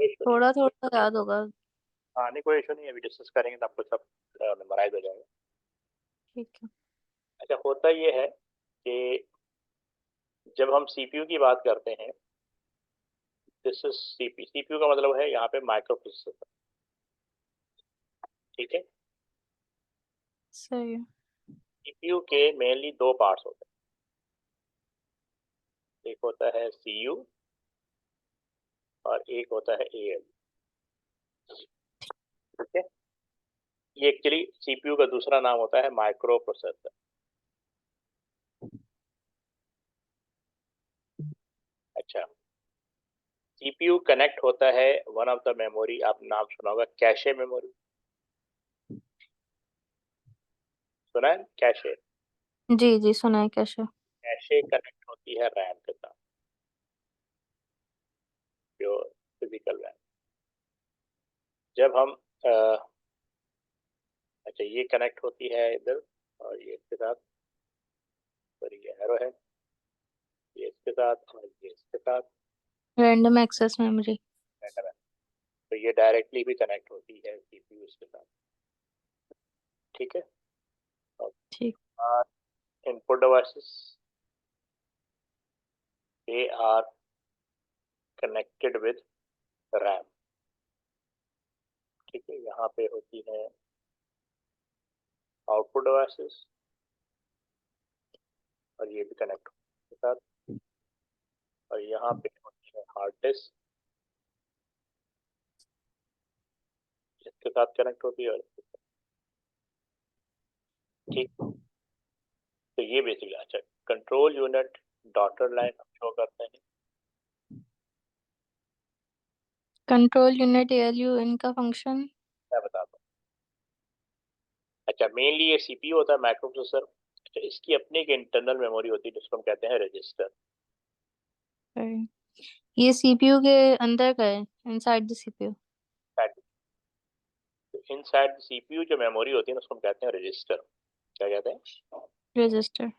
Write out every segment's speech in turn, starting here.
कोई इशू नहीं। थोड़ा थोड़ा याद होगा। हाँ नहीं, कोई इशू नहीं है, अभी डिस्कस करेंगे तो आपको सब मेमोराइज हो जाएगा। ठीक है। अच्छा, होता ये है कि जब हम सीपीयू की बात करते हैं, दिस इज सीपी, सीपीयू का मतलब है यहाँ पे माइक्रो प्रोसेसर। ठीक है। सही है। सीपीयू के मेनली दो पार्ट्स होते हैं, एक होता है सीयू और एक होता है एएल। ठीक है। ये एक्चुअली सीपीयू का दूसरा नाम होता है माइक्रो प्रोसेसर। अच्छा, सीपीयू कनेक्ट होता है वन ऑफ द मेमोरी, आप नाम सुना होगा कैशे मेमोरी, सुना है कैशे। जी जी, सुना है कैसे। कैशे कनेक्ट होती है रैम के साथ, जो फिजिकल रैम। जब हम अ, अच्छा, ये कनेक्ट होती है इधर, और ये इसके साथ, और ये एरो है, ये इसके साथ और ये इसके साथ रैंडम एक्सेस मेमोरी। random है। तो ये डायरेक्टली भी कनेक्ट होती है सीपीयू के साथ। ठीक है। ठीक। और input devices, they are connected with RAM. ठीक है, यहाँ पे होती है आउटपुट डिवाइसेस, और ये भी कनेक्ट के साथ, और यहाँ पे होती है हार्ड डिस्क, इसके साथ कनेक्ट होती है, और इसके साथ। ठीक। तो ये बेसिकली, अच्छा, कंट्रोल यूनिट डॉटर लाइन हम शो करते हैं। कंट्रोल यूनिट एएलयू इनका फंक्शन। मैं बताता हूँ। अच्छा, मेनली ये सीपीयू होता है, माइक्रो प्रोसेसर। अच्छा, इसकी अपनी एक इंटरनल मेमोरी होती है जिसको हम कहते हैं रजिस्टर। ये सीपीयू के अंदर का है, inside the CPU. In side CPU जो मेमोरी होती है ना, उसको हम कहते हैं रजिस्टर। क्या कहते हैं? Register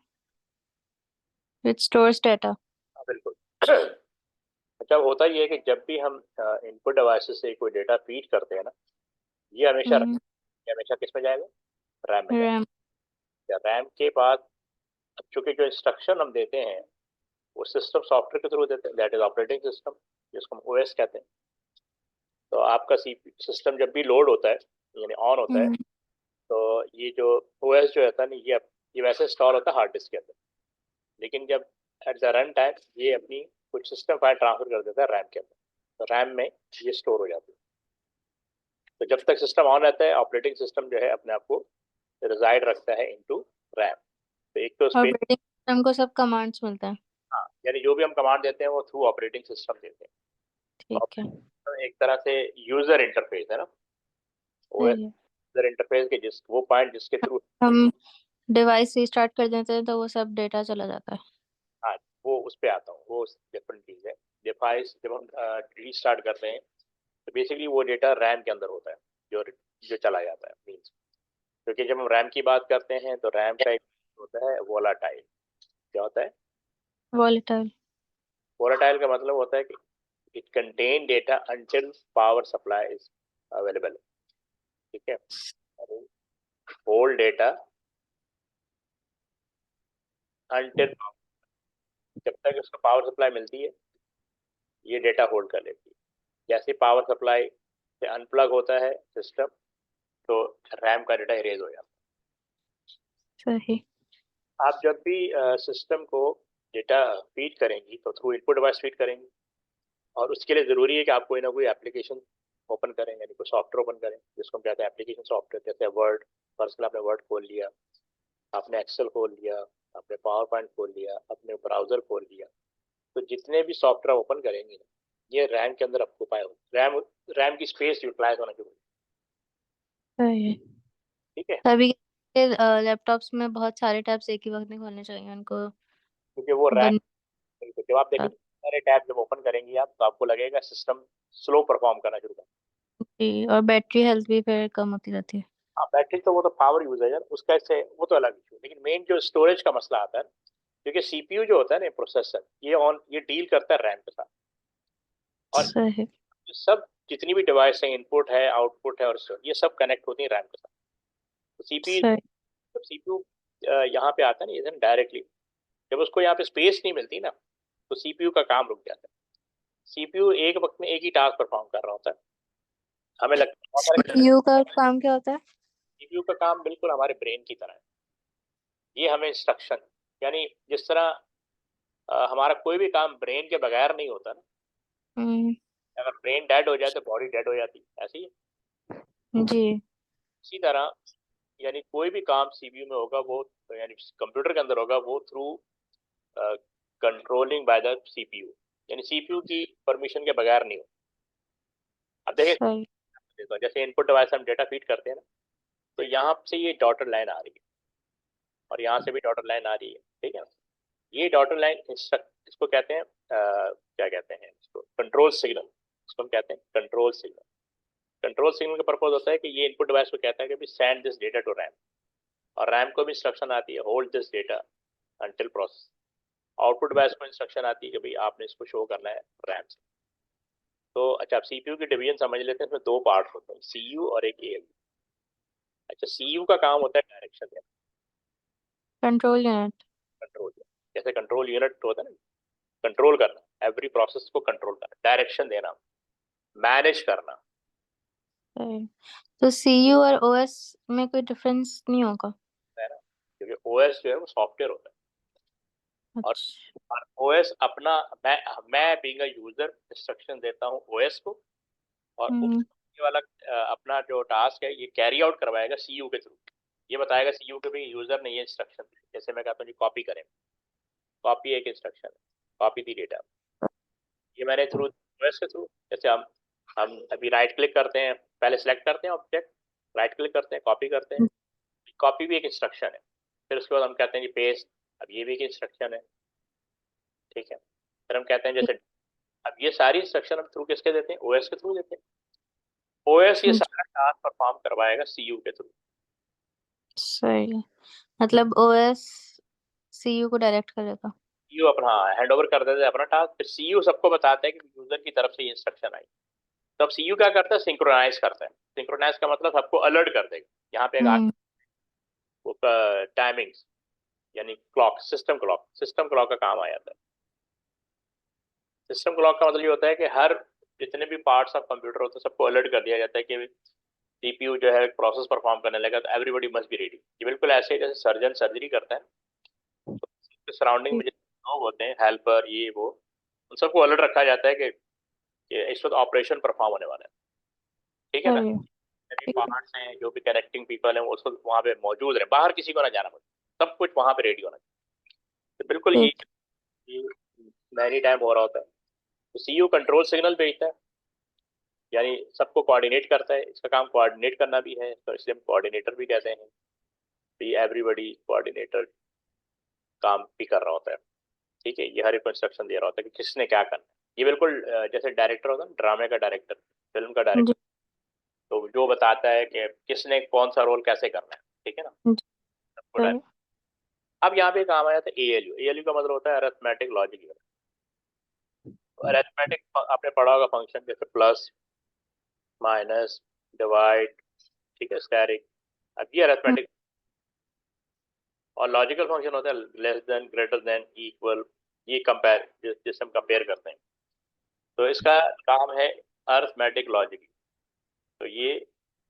which stores data. हाँ, बिल्कुल। अच्छा, होता ये है कि जब भी हम इनपुट डिवाइसेस से कोई डेटा फीड करते हैं ना, हम्म। ये हमेशा किस में जाएगा? रैम में रैम। जाएगा। रैम के बाद अब चूंकि जो इंस्ट्रक्शन हम देते हैं वो सिस्टम सॉफ्टवेयर के थ्रू देते हैं, दैट इज ऑपरेटिंग सिस्टम, जिसको हम ओएस कहते हैं। तो आपका सी सिस्टम जब भी लोड होता है, यानी ऑन होता है, हम्म। तो ये जो ओएस जो होता है ना, ये वैसे इंस्टॉल होता है हार्ड डिस्क के अंदर। लेकिन जब एट द रन टाइम ये अपनी कुछ सिस्टम फाइल ट्रांसफर कर देता है रैम के अंदर, तो रैम में ये स्टोर हो जाती है। तो जब तक सिस्टम ऑन रहता है, ऑपरेटिंग सिस्टम जो है अपने आप को रिजाइड रखता है इनटू रैम। तो एक तो स्पेस, ऑपरेटिंग सिस्टम को सब कमांड्स मिलते हैं। हाँ, यानी जो भी हम कमांड देते हैं वो थ्रू ऑपरेटिंग सिस्टम देते हैं। ठीक है। ऑपरेटिंग सिस्टम एक तरह से यूजर इंटरफेस है ना, वो सही है। यूजर इंटरफेस के जिस वो पॉइंट जिसके थ्रू, हम डिवाइस रीस्टार्ट कर देते हैं तो वो सब डेटा चला जाता है। हाँ, वो उस पे आता हूँ, वो डिफरेंट चीज है। डिवाइस जब हम रीस्टार्ट करते हैं तो बेसिकली वो डेटा रैम के अंदर होता है, जो जो चला जाता है मीन्स। क्योंकि जब हम रैम की बात करते हैं तो रैम का एक होता है वोलाटाइल। क्या होता है? वॉलेटाइल। वोलाटाइल का मतलब होता है कि it contain data until power supply is available. ठीक है। होल्ड डेटा अंटिल, जब तक उसको पावर सप्लाई मिलती है ये डेटा होल्ड कर लेती है। जैसे पावर सप्लाई से अनप्लग होता है सिस्टम, तो रैम का डेटा इरेज हो जाता सही। है। आप जब भी सिस्टम को डेटा फीड करेंगी तो थ्रू इनपुट डिवाइस फीड करेंगी, और उसके लिए ज़रूरी है कि आप कोई ना कोई एप्लीकेशन ओपन करें, यानी कोई सॉफ्टवेयर ओपन करें जिसको हम कहते हैं एप्लीकेशन सॉफ्टवेयर। जैसे वर्ड, पर्सनल आपने वर्ड खोल लिया, आपने एक्सेल खोल लिया, आपने पावर पॉइंट खोल लिया, अपने ब्राउजर खोल लिया, तो जितने भी सॉफ्टवेयर ओपन करेंगे ना, ये रैम के अंदर आपको पाए हो, रैम रैम की स्पेस यूटिलाइज होना जरूरी है। सही है। ठीक है। तभी लैपटॉप्स में बहुत सारे टैब्स एक ही वक्त नहीं खोलने चाहिए उनको। क्योंकि वो रैम, बन जब आप देखेंगे सारे टैब जब ओपन करेंगे आप, तो आपको लगेगा सिस्टम स्लो परफॉर्म करना शुरू कर। जी, और बैटरी हेल्थ भी फिर कम होती रहती है। हाँ, बैटरी तो वो तो पावर यूज है यार, उसका इससे वो तो अलग इशू, लेकिन मेन जो स्टोरेज का मसला आता है, क्योंकि सीपीयू जो होता है ना, प्रोसेसर, ये डील करता है रैम के साथ। और सही। जो सब जितनी भी डिवाइस है, इनपुट है, आउटपुट है, और ये सब कनेक्ट होती है रैम के साथ। तो सीपीयू, सही। जब सीपीयू यहाँ पे आता है ना, इधर डायरेक्टली जब उसको यहाँ पे स्पेस नहीं मिलती ना, तो सीपीयू का काम रुक जाता है। सीपीयू एक वक्त में एक ही टास्क परफॉर्म कर रहा होता है। हमें लगता है बहुत सारे, सीपीयू का काम क्या होता है? सीपीयू का काम बिल्कुल हमारे ब्रेन की तरह है। ये हमें इंस्ट्रक्शन, यानी जिस तरह हमारा कोई भी काम ब्रेन के बगैर नहीं होता ना, हम्म। अगर ब्रेन डेड हो जाए तो बॉडी डेड हो जाती है, ऐसे ही है। जी। इसी तरह यानी कोई भी काम सीपीयू में होगा वो, यानी कंप्यूटर के अंदर होगा वो through controlling by the CPU, यानी सीपीयू की परमिशन के बगैर नहीं हो। अब देखिए, सही। जैसे इनपुट डिवाइस हम डेटा फीड करते हैं ना, तो यहाँ से ये डॉटेड लाइन आ रही है और यहाँ से भी डॉटेड लाइन आ रही है, ठीक है ना। ये डॉटेड लाइन इंस्ट्रक्ट, इसको कहते हैं क्या कहते हैं इसको, कंट्रोल सिग्नल। इसको हम कहते हैं कंट्रोल सिग्नल। कंट्रोल सिग्नल का पर्पज होता है कि ये इनपुट डिवाइस को कहता है कि send this data to RAM, और रैम को भी इंस्ट्रक्शन आती है hold this data until process. Output device को इंस्ट्रक्शन आती है कि भाई आपने इसको शो करना है रैम से। तो अच्छा, आप सीपीयू की डिवीजन समझ लेते हैं, इसमें दो पार्ट होते हैं, सीयू और एक एएलयू। अच्छा, सीयू का काम होता है डायरेक्शन देना, कंट्रोल यूनिट। कंट्रोल। जैसे कंट्रोल यूनिट होता है ना, कंट्रोल करना, एवरी प्रोसेस को कंट्रोल करना, डायरेक्शन देना, मैनेज करना, सही। तो सीयू और ओएस में कोई डिफरेंस नहीं होगा? है ना। क्योंकि ओएस जो है वो सॉफ्टवेयर होता है, और अच्छा। ओएस अपना, मैं बीइंग अ यूजर इंस्ट्रक्शन देता हूँ ओएस को, और हम्म। ये वाला अपना जो टास्क है ये कैरी आउट करवाएगा सीयू के थ्रू। ये बताएगा सीयू के भी यूजर ने ये इंस्ट्रक्शन, जैसे मैं कहता हूँ जी कॉपी करें, कॉपी एक इंस्ट्रक्शन है, कॉपी दी डेटा, ये मैंने थ्रू ओएस के थ्रू, जैसे हम अभी राइट क्लिक करते हैं, पहले सेलेक्ट करते हैं ऑब्जेक्ट, राइट क्लिक करते हैं, कॉपी करते हैं, कॉपी भी एक इंस्ट्रक्शन है। फिर उसके बाद हम कहते हैं जी पेस्ट, अब ये भी एक इंस्ट्रक्शन है, ठीक है। फिर हम कहते हैं जैसे, अब ये सारी इंस्ट्रक्शन हम थ्रू किसके देते हैं, ओएस के थ्रू देते हैं। ओएस ये सारा टास्क परफॉर्म करवाएगा सीयू के थ्रू। सही। मतलब ओएस सीयू को डायरेक्ट करेगा। सीयू अपना हैंड ओवर कर देते हैं अपना टास्क, फिर सीयू सबको बताता है कि यूजर की तरफ से ये इंस्ट्रक्शन आई। तब सीयू क्या करता है, सिंक्रोनाइज करता है। सिंक्रोनाइज का मतलब सबको अलर्ट कर देगा। यहाँ पे एक हम्म। वो टाइमिंग्स, यानी क्लॉक, सिस्टम क्लॉक का काम आ जाता है। सिस्टम क्लॉक का मतलब ये होता है कि हर जितने भी पार्ट्स ऑफ कंप्यूटर होते हैं सबको अलर्ट कर दिया जाता है कि सीपीयू जो है प्रोसेस परफॉर्म करने लगा, तो एवरीबॉडी मस्ट बी रेडी। ये बिल्कुल ऐसे ही जैसे सर्जन सर्जरी करता है, तो सराउंडिंग में जितने लोग होते हैं, हेल्पर, ये वो, उन सबको अलर्ट रखा जाता है कि इस वक्त ऑपरेशन परफॉर्म होने वाला है, ठीक है ना। सही। जितने भी पार्ट्स हैं, जो भी कनेक्टिंग पीपल हैं, वो उस वक्त वहाँ पे मौजूद रहे, बाहर किसी को ना जाना पड़े, सब कुछ वहाँ पे रेडी होना चाहिए। तो बिल्कुल ठीक। ये मैनी टाइम हो रहा होता है। तो सीयू कंट्रोल सिग्नल भेजता है, यानी सबको कोऑर्डिनेट करता है। इसका काम कोऑर्डिनेट करना भी है, तो इसलिए हम कोऑर्डिनेटर भी कहते हैं। तो ये एवरीबॉडी कोऑर्डिनेटर काम भी कर रहा होता है, ठीक है। ये हर एक को इंस्ट्रक्शन दे रहा होता है कि किसने क्या करना है। ये बिल्कुल जैसे डायरेक्टर होता है ना, ड्रामे का डायरेक्टर, फिल्म का जी। डायरेक्टर, तो जो बताता है कि किसने कौन सा रोल कैसे करना है, ठीक है ना, जी। सबको सही। अब यहाँ पे काम आ जाता है एएलयू। एएलयू का मतलब होता है अरिथमेटिक लॉजिक यूनिट। अरिथमेटिक आपने पढ़ा होगा फंक्शन, जैसे प्लस, माइनस, डिवाइड, ठीक है, स्क्वायरिंग। अब ये हम्म। अरिथमेटिक, और लॉजिकल फंक्शन होता है less than, greater than, equal, ये कंपेयर, जिससे हम कंपेयर करते हैं। तो इसका काम है अरिथमेटिक लॉजिक। तो ये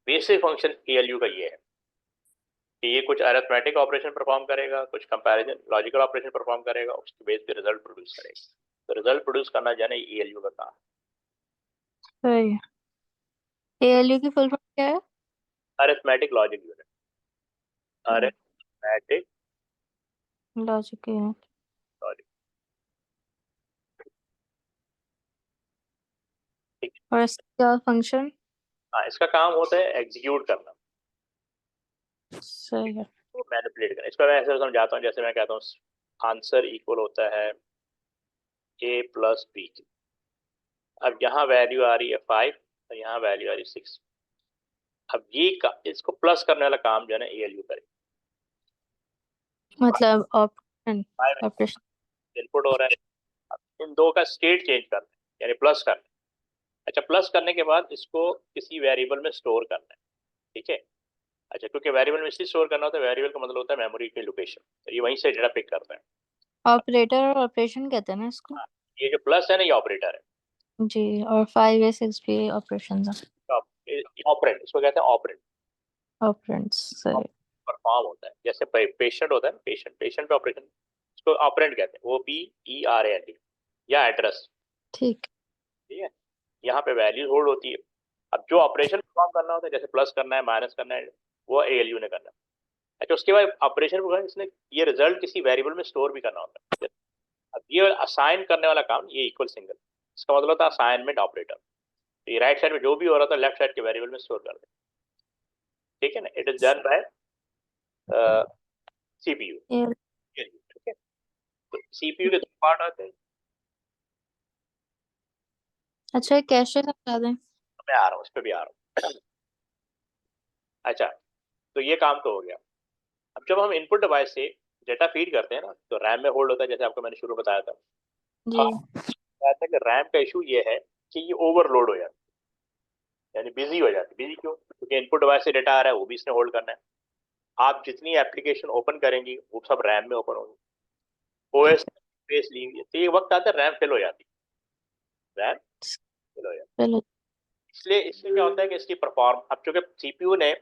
बेसिक फंक्शन एएलयू का ये है कि ये कुछ अरिथमेटिक ऑपरेशन परफॉर्म करेगा, कुछ कंपैरिजन लॉजिकल ऑपरेशन परफॉर्म करेगा, उसके बेस पे रिजल्ट प्रोड्यूस करेगा। तो रिजल्ट प्रोड्यूस करना जाने एएलयू का काम। सही। एएलयू की फुल फॉर्म क्या है? Arithmetic logic unit, arithmetic logic unit. Logic, ठीक है। और इसका फंक्शन? हाँ, इसका काम होता है एग्जीक्यूट करना, सही है। तो मैनिपुलेट करना। इसको मैं ऐसे समझाता हूँ, जैसे मैं कहता हूँ आंसर इक्वल होता है ए प्लस बी। अब यहाँ वैल्यू आ रही है 5 और यहाँ वैल्यू आ रही है 6। अब इसको प्लस करने वाला काम जो है ना एएलयू करे। मतलब ऑप्शन, 5 ऑपरेशन। इनपुट हो रहा है, इन दो का स्टेट चेंज करना है, यानी प्लस करना है। अच्छा, प्लस करने के बाद इसको किसी वेरिएबल में स्टोर करना है, ठीक है। अच्छा, क्योंकि वेरिएबल में इसलिए स्टोर करना होता है, वेरिएबल का मतलब होता है मेमोरी की लोकेशन, तो ये वहीं से डेटा पिक करता है। ऑपरेटर और ऑपरेशन कहते हैं ना इसको। हाँ, ये जो प्लस है ना, ये ऑपरेटर जी, और 5 या 6 भी ऑपरेशन है। है, ऑपरेंड, इसको कहते हैं ऑपरेंड। ऑपरेंड्स, सही। परफॉर्म होता है, जैसे पेशेंट होता है ना, पेशेंट पेशेंट पे ऑपरेशन, इसको ऑपरेंड कहते हैं, वो PERAND, या एड्रेस, ठीक। ठीक है। यहाँ पे वैल्यू होल्ड होती है। अब जो ऑपरेशन परफॉर्म करना होता है, जैसे प्लस करना है, माइनस करना है, वो ALU ने करना है। अच्छा, उसके बाद ऑपरेशन के बाद इसने ये रिजल्ट किसी वेरिएबल में स्टोर भी करना होता है। अब ये असाइन करने वाला काम, ये इक्वल सिंगल, इसका मतलब होता है असाइनमेंट ऑपरेटर। तो ये राइट साइड में जो भी हो रहा था, लेफ्ट साइड के वेरिएबल में स्टोर कर दे, ठीक है ना। It is done by CPU, ये ठीक है। तो CPU के दो पार्ट आते हैं। अच्छा, कैशे समझा दें। मैं आ रहा हूँ, इस पे भी आ रहा हूँ। अच्छा, तो ये काम तो हो गया। अब जब हम इनपुट डिवाइस से डेटा फीड करते हैं ना, तो रैम में होल्ड होता है, जैसे आपको मैंने शुरू में बताया था। जी। हाँ, बताया था कि रैम का इशू ये है कि ये ओवरलोड हो जाती है, यानी बिजी हो जाती है। बिजी क्यों? क्योंकि इनपुट डिवाइस से डेटा आ रहा है, वो भी इसने होल्ड करना है। आप जितनी एप्लीकेशन ओपन करेंगी, वो सब रैम में ओपन होगी। OS स्पेस ली हुई है, तो ये वक्त आता है रैम फिल हो जाती है, रैम फिल हो जाती चलो। है। इसलिए इससे क्या होता है कि इसकी परफॉर्म, अब चूंकि CPU ने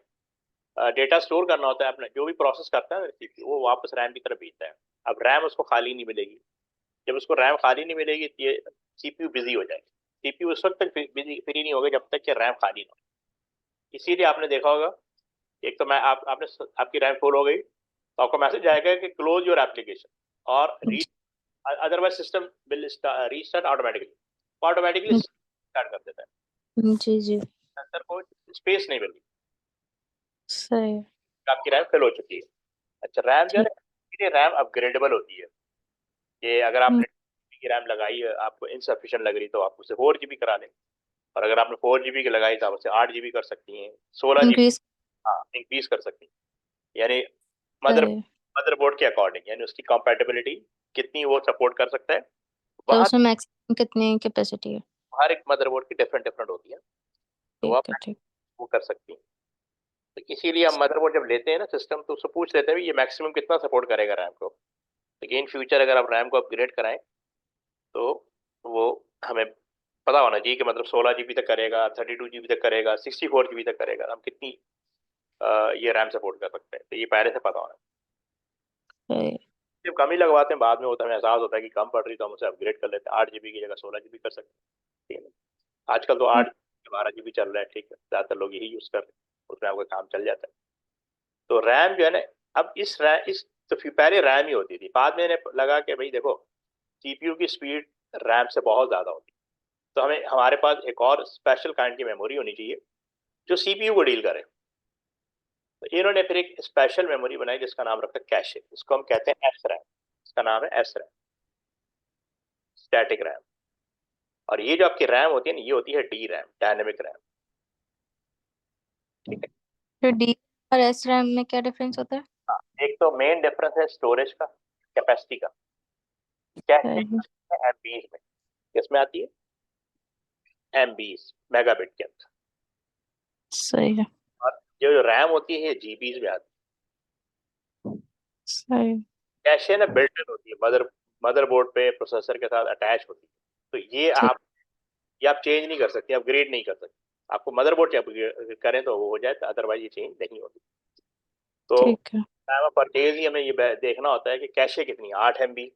डेटा स्टोर करना होता है अपना, जो भी प्रोसेस करता है CPU, वो वापस रैम की तरफ भेजता है। अब रैम उसको खाली नहीं मिलेगी। जब उसको रैम खाली नहीं मिलेगी, तो ये CPU बिजी हो जाएगी। CPU उस वक्त तक बिजी फ्री नहीं होगा जब तक कि रैम खाली ना हो। इसीलिए आपने देखा होगा, एक तो मैं आपने आपकी रैम फुल हो गई, तो आपको मैसेज आएगा कि क्लोज योर एप्लीकेशन और री, otherwise system will restart automatically, automatically start कर देता है। जी जी। सेंसर को स्पेस नहीं मिलती, सही। आपकी रैम फिल हो चुकी है। अच्छा, रैम जो है ठीक। ना, रैम अपग्रेडेबल होती है। ये अगर हम्म, आपने की रैम लगाई है, आपको इनसफिशिएंट लग रही, तो आप उसे 4 GB करा लें। और अगर आपने 4 GB की लगाई, तो आप उसे 8 GB कर सकती हैं, 16 GB, इंक्रीज। हाँ, इंक्रीज कर सकती हैं। यानी मदर सही। मदरबोर्ड के अकॉर्डिंग, यानी उसकी कंपैटिबिलिटी कितनी वो सपोर्ट कर सकता है। तो वहाँ उसमें मैक्सिमम कितनी कैपेसिटी है। हर एक मदरबोर्ड की डिफरेंट डिफरेंट होती है, तो आप ठीक है, ठीक। वो कर सकती हैं। तो इसीलिए हम मदरबोर्ड जब लेते हैं ना सिस्टम, तो उससे पूछ लेते हैं भी ये मैक्सिमम कितना सपोर्ट करेगा रैम को। तो इन फ्यूचर अगर आप रैम को अपग्रेड कराएं, तो वो हमें पता होना चाहिए कि मतलब 16 GB तक करेगा, 32 GB तक करेगा, 64 GB तक करेगा, हम कितनी ये रैम सपोर्ट कर सकते हैं, तो ये पहले से पता होना। सही। जब कम ही लगवाते हैं, बाद में होता है, हमें एहसास होता है कि कम पड़ रही, तो हम उसे अपग्रेड कर लेते हैं, 8 GB की जगह 16 GB कर सकते हैं, ठीक है। आजकल तो 8 12 GB चल रहा है, ठीक है, ज्यादातर लोग यही यूज कर रहे हैं, उसमें आपका काम चल जाता है। तो रैम जो है ना, अब इस तो फिर पहले रैम ही होती थी, बाद में लगा कि भाई देखो, CPU की स्पीड रैम से बहुत ज्यादा होती है, तो हमें हमारे पास एक और स्पेशल काइंड की मेमोरी होनी चाहिए जो CPU को डील करे। तो इन्होंने फिर एक स्पेशल मेमोरी बनाई जिसका नाम रखा कैशे, इसको हम कहते हैं SRAM। इसका नाम है SRAM, स्टैटिक रैम। और ये जो आपकी रैम होती है ना, ये होती है DRAM, डायनेमिक रैम, ठीक है। तो डी और एस रैम में क्या डिफरेंस होता है। हाँ, एक तो मेन डिफरेंस है स्टोरेज का, कैपेसिटी का। कैशे सही। MBs में, किसमें आती है? MBs, मेगाबिट के अंदर। सही है। और जो रैम होती है, GBs में आती सही। है। कैशे ना बिल्ट इन होती है, मदरबोर्ड पे प्रोसेसर के साथ अटैच होती है। तो ठीक। ये आप चेंज नहीं कर सकते, अपग्रेड नहीं कर सकते। आपको मदरबोर्ड अपग्रेड करें तो वो हो जाए, अदरवाइज ये चेंज नहीं होती। तो ठीक है। टाइम ऑफ परचेज ही हमें ये देखना होता है कि कैशे कितनी, 8 MB,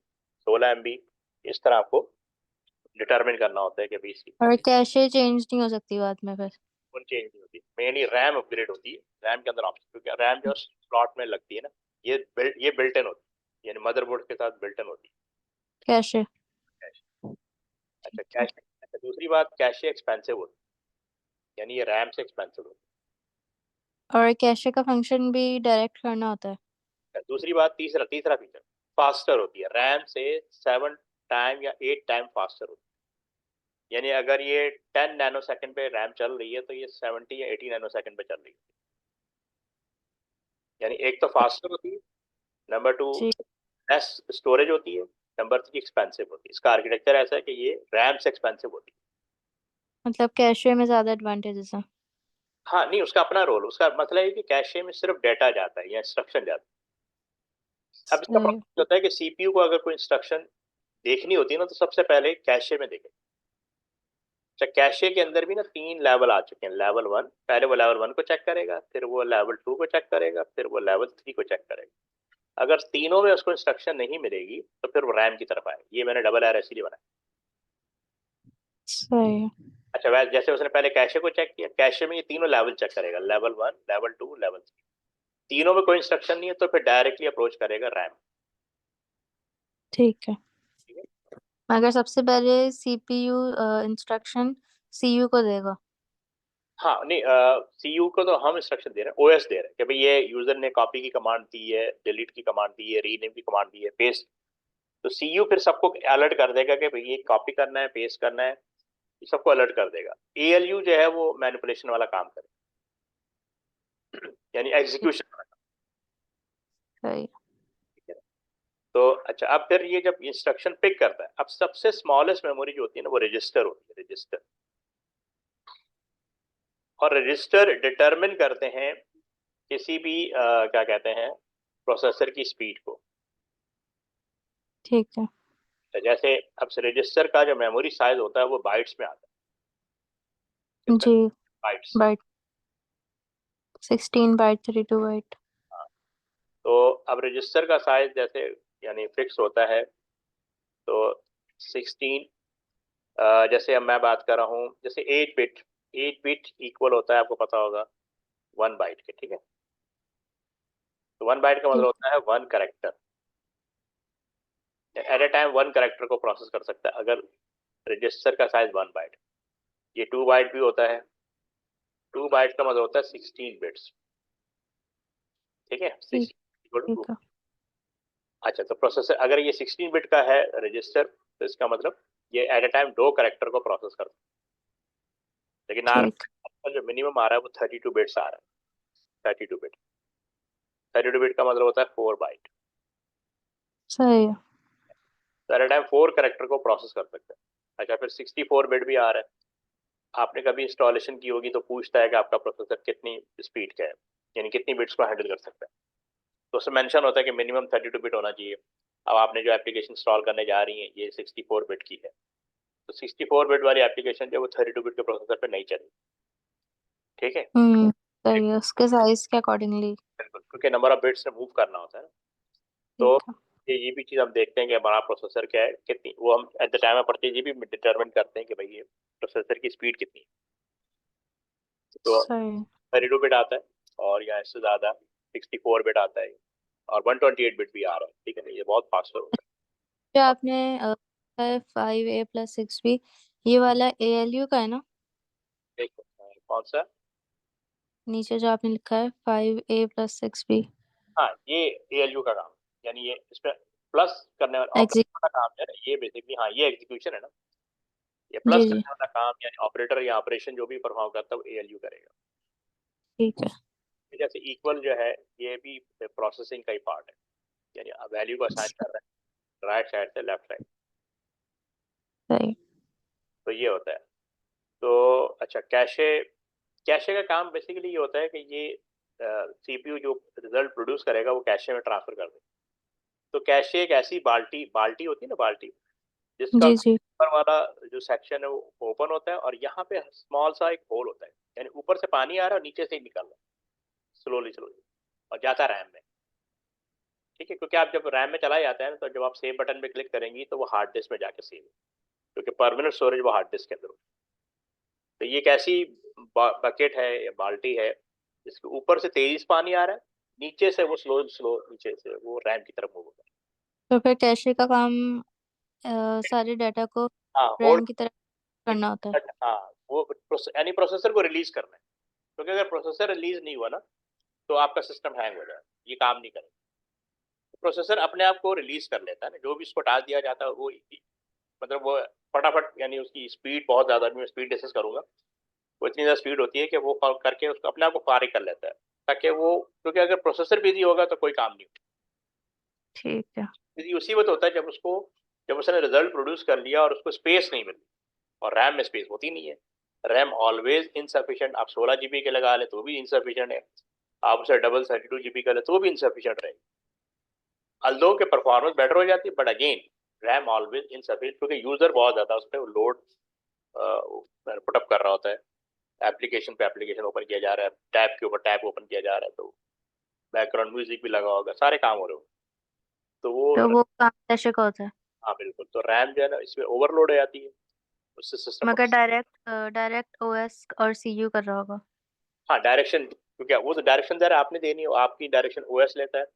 16 MB, इस तरह आपको डिटरमिन करना होता है कि भाई इसकी और कैशे चेंज नहीं हो सकती बाद में फिर। कौन चेंज नहीं होती, मेनली रैम अपग्रेड होती है। रैम के अंदर ऑप्शन, क्योंकि रैम जो स्लॉट में लगती है ना, ये बिल्ट इन होती है, यानी मदरबोर्ड के साथ बिल्ट इन होती कैशे। है कैशे। अच्छा, ठीक है। कैशे, अच्छा, दूसरी बात, कैशे एक्सपेंसिव होती है, यानी ये रैम से एक्सपेंसिव होती और कैशे का फंक्शन भी डायरेक्ट करना होता है। है। दूसरी बात, तीसरा तीसरा फीचर, फास्टर होती है, रैम से 7 टाइम या 8 टाइम फास्टर होती है। यानी अगर ये 10 नैनो सेकंड पे रैम चल रही है, तो ये 70 या 80 नैनो सेकंड पे चल रही है। यानी एक तो फास्टर होती है, नंबर 2 जी। लेस स्टोरेज होती है, नंबर 3 एक्सपेंसिव होती है। इसका आर्किटेक्चर ऐसा है कि ये रैम से एक्सपेंसिव होती है। मतलब कैशे में ज्यादा एडवांटेजेस है। हाँ नहीं, उसका अपना रोल, उसका मतलब है कि कैशे में सिर्फ डेटा जाता है या इंस्ट्रक्शन जाता है। अब इसका सही। प्रॉब्लम होता है कि सीपीयू को अगर कोई इंस्ट्रक्शन देखनी होती है ना, तो सबसे पहले कैशे में देखें। अच्छा, कैशे के अंदर भी ना 3 लेवल आ चुके हैं। लेवल 1, पहले वो लेवल 1 को चेक करेगा, फिर वो लेवल 2 को चेक करेगा, फिर वो लेवल 3 को चेक करेगा। अगर तीनों में उसको इंस्ट्रक्शन नहीं मिलेगी तो फिर वो रैम की तरफ आएगा। ये मैंने डबल आर इसीलिए बनाया। सही। अच्छा, वैसे जैसे उसने पहले कैशे को चेक किया, कैशे में ये तीनों लेवल चेक करेगा, लेवल 1, लेवल 2, लेवल 3। तीनों में कोई इंस्ट्रक्शन नहीं है तो फिर डायरेक्टली अप्रोच करेगा रैम। ठीक है। ठीक है। मगर सबसे पहले सीपीयू इंस्ट्रक्शन सीयू को देगा। हाँ नहीं, सीयू को तो हम इंस्ट्रक्शन दे रहे हैं, ओएस दे रहे हैं कि भाई ये यूजर ने कॉपी की कमांड दी है, डिलीट की कमांड दी है, रीनेम की कमांड दी है, पेस्ट। तो सीयू फिर सबको अलर्ट कर देगा कि भाई ये कॉपी करना है, पेस्ट करना है, ये सबको अलर्ट कर देगा। एएलयू जो है वो मैनिपुलेशन वाला काम करेगा, यानी एग्जीक्यूशन वाला काम। सही। ठीक है। तो अच्छा, अब फिर ये जब इंस्ट्रक्शन पिक करता है, अब सबसे स्मॉलेस्ट मेमोरी जो होती है ना वो रजिस्टर होती है, रजिस्टर। और रजिस्टर डिटरमिन करते हैं किसी भी क्या कहते हैं, प्रोसेसर की स्पीड को। ठीक है। तो जैसे अब रजिस्टर का जो मेमोरी साइज होता है वो बाइट्स में आता है। कितना? जी। बाइट्स। बाइट। 16 byte 32 byte. हाँ। तो अब रजिस्टर का साइज जैसे यानी फिक्स होता है, तो 16, जैसे अब मैं बात कर रहा हूँ, जैसे 8 बिट, 8 बिट इक्वल होता है, आपको पता होगा, 1 बाइट के। ठीक है। तो 1 बाइट का मतलब ठीक। होता है 1 character. At a time 1 character को प्रोसेस कर सकता है अगर रजिस्टर का साइज 1 बाइट। ये 2 बाइट भी होता है। 2 बाइट का मतलब होता है 16 बिट्स। ठीक है, ठीक। 16 इक्वल टू ठीक 2। है। अच्छा, तो प्रोसेसर अगर ये 16 बिट का है रजिस्टर, तो इसका मतलब ये एट ए टाइम 2 करेक्टर को प्रोसेस करता है। लेकिन ठीक। आजकल जो मिनिमम आ रहा है वो 32 बिट्स आ रहा है। 32 बिट, 32 बिट का मतलब होता है 4 बाइट। सही है। तो एट ए टाइम 4 करेक्टर को प्रोसेस कर सकते हैं। अच्छा, फिर 64 बिट भी आ रहा है। आपने कभी इंस्टॉलेशन की होगी तो पूछता है कि आपका प्रोसेसर कितनी स्पीड का है, यानी कितनी बिट्स को हैंडल कर सकता है। तो उसमें मेंशन होता है कि मिनिमम 32 बिट होना चाहिए। अब आपने जो एप्लीकेशन इंस्टॉल करने जा रही है ये 64 बिट की है, तो 64 बिट वाली एप्लीकेशन जो है वो 32 बिट के प्रोसेसर पे नहीं चलेगी। ठीक है। सही है, उसके साइज के अकॉर्डिंगली। बिल्कुल, क्योंकि नंबर ऑफ बिट्स मूव करना होता है ना। तो ठीक है। ये भी चीज़ हम देखते हैं कि हमारा प्रोसेसर क्या है, कितनी, वो हम at the time of purchase ये भी डिटरमिन करते हैं कि भाई ये प्रोसेसर की स्पीड कितनी है। तो सही। 32 बिट आता है, और या इससे ज़्यादा 64 बिट आता है, और 128 बिट भी आ रहा है। ठीक है ना, ये बहुत फास्टर होता जो है। अब आपने 5A+6B, ये वाला ALU का है ना? देख सकते हैं कौन सा। नीचे जो आपने लिखा है 5A+6B। हाँ, ये एएलयू का काम है, यानी ये इसमें प्लस करने वाला एग्जी। ऑपरेटर का काम है ना, ये बेसिकली, हाँ ये एग्जीक्यूशन है ना। ये प्लस जी जी। करने वाला काम यानी ऑपरेटर या ऑपरेशन जो भी परफॉर्म करता है वो एएलयू करेगा। ठीक है। जैसे इक्वल जो है, ये भी प्रोसेसिंग का ही पार्ट है, यानी वैल्यू को असाइन कर रहा है राइट साइड से लेफ्ट साइड। सही। तो ये होता है। तो अच्छा, कैशे, कैशे का काम बेसिकली ये होता है कि ये सीपीयू जो रिजल्ट प्रोड्यूस करेगा वो कैशे में ट्रांसफर कर दे। तो कैशे एक ऐसी बाल्टी बाल्टी होती है ना, बाल्टी, जिसका जी जी। ऊपर वाला जो सेक्शन है वो ओपन होता है, और यहाँ पे स्मॉल सा एक होल होता है, यानी ऊपर से पानी आ रहा है और नीचे से ही निकल रहा है, स्लोली स्लोली, और जाता है रैम में। ठीक है, क्योंकि आप जब रैम में चला जाता है ना, तो जब आप सेव बटन पे क्लिक करेंगी तो वो हार्ड डिस्क में जाके सेव, क्योंकि परमानेंट स्टोरेज वो हार्ड डिस्क के अंदर होती है। तो ये एक ऐसी बकेट है या बाल्टी है जिसके ऊपर से तेजी से पानी आ रहा है, नीचे से वो स्लो स्लो नीचे से वो रैम की तरफ मूव होता तो फिर कैशे का काम सारे डाटा को है। हाँ, होल्ड। रैम की तरफ करना होता है। हाँ, वो यानी प्रोसेसर को रिलीज करना है, क्योंकि अगर प्रोसेसर रिलीज नहीं हुआ ना तो आपका सिस्टम हैंग हो जाए, ये काम नहीं करेगा। प्रोसेसर अपने आप को रिलीज कर लेता है ना, जो भी उसको टास्क दिया जाता है वो मतलब वो फटाफट, यानी उसकी स्पीड बहुत ज्यादा, मैं स्पीड डिस्कस करूंगा, वो इतनी ज्यादा स्पीड होती है कि वो करके उसको अपने आप को फारिग कर लेता है, ताकि वो, क्योंकि अगर प्रोसेसर बिजी होगा तो कोई काम नहीं होगा। ठीक है। बिजी उसी वक्त होता है जब उसको, जब उसने रिजल्ट प्रोड्यूस कर लिया और उसको स्पेस नहीं मिली, और रैम में स्पेस होती नहीं है, रैम ऑलवेज इनसफिशिएंट, आप 16 GB के लगा ले तो भी इनसफिशिएंट है, आप उसे डबल 32 GB का ले तो भी इनसफिशिएंट रहेगी। अल्दो के परफॉर्मेंस बेटर हो जाती है, but again RAM always insufficient, क्योंकि यूजर बहुत ज्यादा उस पर लोड पुटअप कर रहा होता है, एप्लीकेशन पे एप्लीकेशन ओपन किया जा रहा है, टैब के ऊपर टैब ओपन किया जा रहा है, तो बैकग्राउंड म्यूजिक भी लगा होगा, सारे काम हो रहे हो, तो वो तो वो काम कैसे का होता है? हाँ बिल्कुल, तो रैम जो है ना इसमें ओवरलोड हो जाती है, उससे सिस्टम मगर डायरेक्ट ओएस और सीयू कर रहा होगा। हाँ डायरेक्शन, क्योंकि वो तो डायरेक्शन दे रहा है, आपने देनी है, आपकी डायरेक्शन ओएस लेता है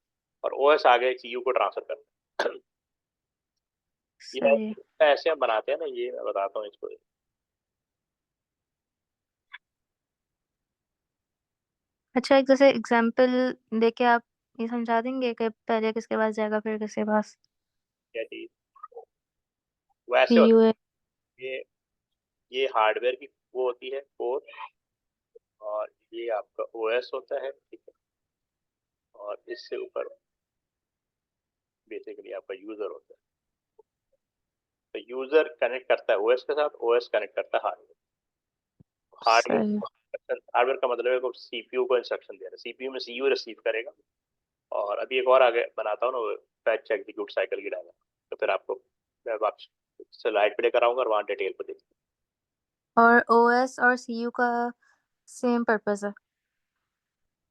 और ओएस आगे सीयू को ट्रांसफर करता है। ये सही। ऐसे हम बनाते हैं ना, ये मैं बताता हूँ इसको। अच्छा, एक जैसे एग्जांपल देके आप ये समझा देंगे कि पहले किसके पास जाएगा फिर किसके पास? क्या चीज वैसे होता सीयू है। है, ये हार्डवेयर की वो होती है कोर, और ये आपका ओएस होता है, ठीक है, और इससे ऊपर बेसिकली आपका यूजर होता है। तो यूजर कनेक्ट करता है ओएस के साथ, ओएस कनेक्ट करता है हार्डवेयर। सही। हार्डवेयर हार्डवेयर का मतलब है कि सीपीयू को इंस्ट्रक्शन दे रहा है, सीपीयू में सीयू रिसीव करेगा। और अभी एक और आगे बनाता हूँ ना, फैच एग्जीक्यूट साइकिल की डायग्राम, तो फिर आपको मैं वापस स्लाइड पे लेकर आऊंगा और वहाँ डिटेल पे देखते और ओएस और सीयू का सेम पर्पस है? हैं।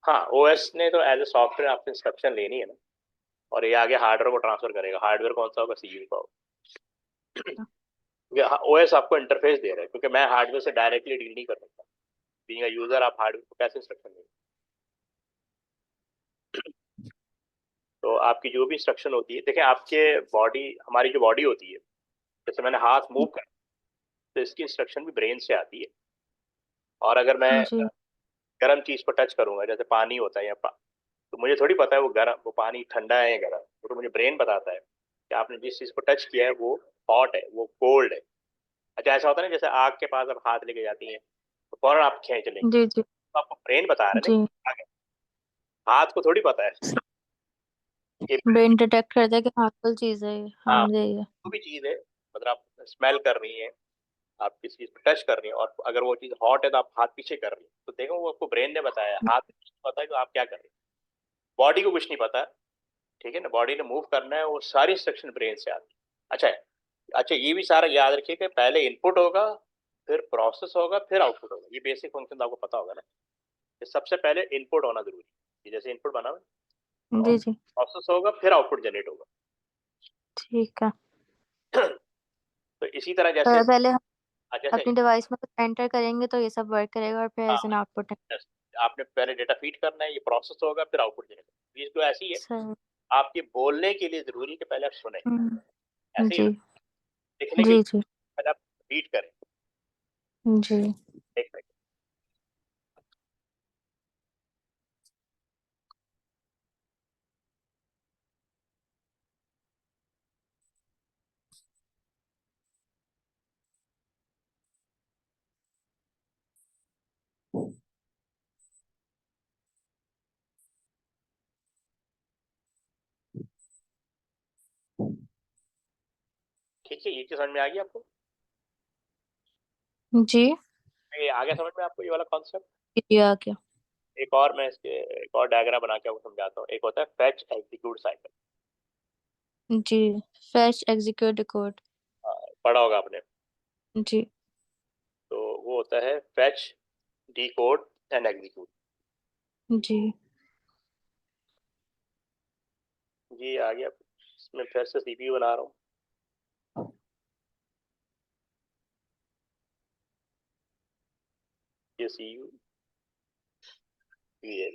हाँ ओएस ने तो एज ए सॉफ्टवेयर आपसे इंस्ट्रक्शन लेनी है ना, और ये आगे हार्डवेयर को ट्रांसफर करेगा, हार्डवेयर कौन सा होगा, सीयू का होगा। ओएस आपको इंटरफेस दे रहा है, क्योंकि मैं हार्डवेयर से डायरेक्टली डील नहीं कर सकता, बीइंग अ यूजर आप हार्डवेयर को कैसे इंस्ट्रक्शन देंगे। तो आपकी जो भी इंस्ट्रक्शन होती है, देखिए आपके बॉडी, हमारी जो बॉडी होती है, जैसे मैंने हाथ मूव कर, तो इसकी इंस्ट्रक्शन भी ब्रेन से आती है। और अगर मैं जी गर्म चीज को टच करूंगा, जैसे पानी होता है या तो मुझे थोड़ी पता है वो गर्म, वो पानी ठंडा है या गर्म, वो तो मुझे ब्रेन बताता है कि आपने जिस चीज को टच किया है वो हॉट है, वो कोल्ड है। अच्छा ऐसा होता है ना, जैसे आग के पास आप हाथ लेके जाती हैं तो फौरन आप खींच लेंगे, जी जी तो आपको ब्रेन बता रहा है ना जी। कि आग है। हाथ को थोड़ी पता है कि ब्रेन डिटेक्ट करता है कि हार्मफुल चीज है ये, हाँ हार्म देगी। जो भी चीज है, मतलब आप स्मेल कर रही है, आप किसी चीज को टच कर रही है, और अगर वो चीज हॉट है तो आप हाथ पीछे कर रही है, तो देखो वो आपको ब्रेन ने बताया, हाथ को कुछ नहीं पता है कि आप क्या कर रही है, बॉडी को कुछ नहीं पता, ठीक है ना, बॉडी ने मूव करना है, वो सारी इंस्ट्रक्शन ब्रेन से आती है। अच्छा है, अच्छा ये भी सारा याद रखिए कि पहले इनपुट होगा, फिर प्रोसेस होगा, फिर आउटपुट होगा, ये बेसिक फंक्शन आपको पता होगा ना, कि सबसे पहले इनपुट होना जरूरी है, जैसे इनपुट बना, जी जी। प्रोसेस होगा, फिर आउटपुट जनरेट होगा। ठीक है। तो इसी तरह जैसे पहले हम जैसे अपनी डिवाइस में कुछ एंटर करेंगे तो ये सब वर्क करेगा और फिर हाँ, एज एन आउटपुट है। आपने पहले डेटा फीड करना है, ये प्रोसेस होगा, फिर आउटपुट जनरेट होगा, ये तो ऐसी है, सही। आपके बोलने के लिए जरूरी है कि पहले आप सुने, ऐसे ही जी ना, लिखने के लिए जी जी पहले आप रीड करें। जी। एक सेकंड। ठीक है, ये चीज समझ में आ गई आपको, जी ये आ गया समझ में आपको ये वाला कॉन्सेप्ट। ये आ गया। एक और मैं इसके एक और डायग्राम बना के आपको समझाता हूँ, एक होता है फैच एग्जीक्यूट साइकिल, जी। Fetch execute decode. पढ़ा होगा आपने। जी तो वो होता है फैच, डिकोड एंड एग्जीक्यूट। जी ये आ गया, इसमें फिर से सीपीयू बना रहा हूँ, ये सीयू, ये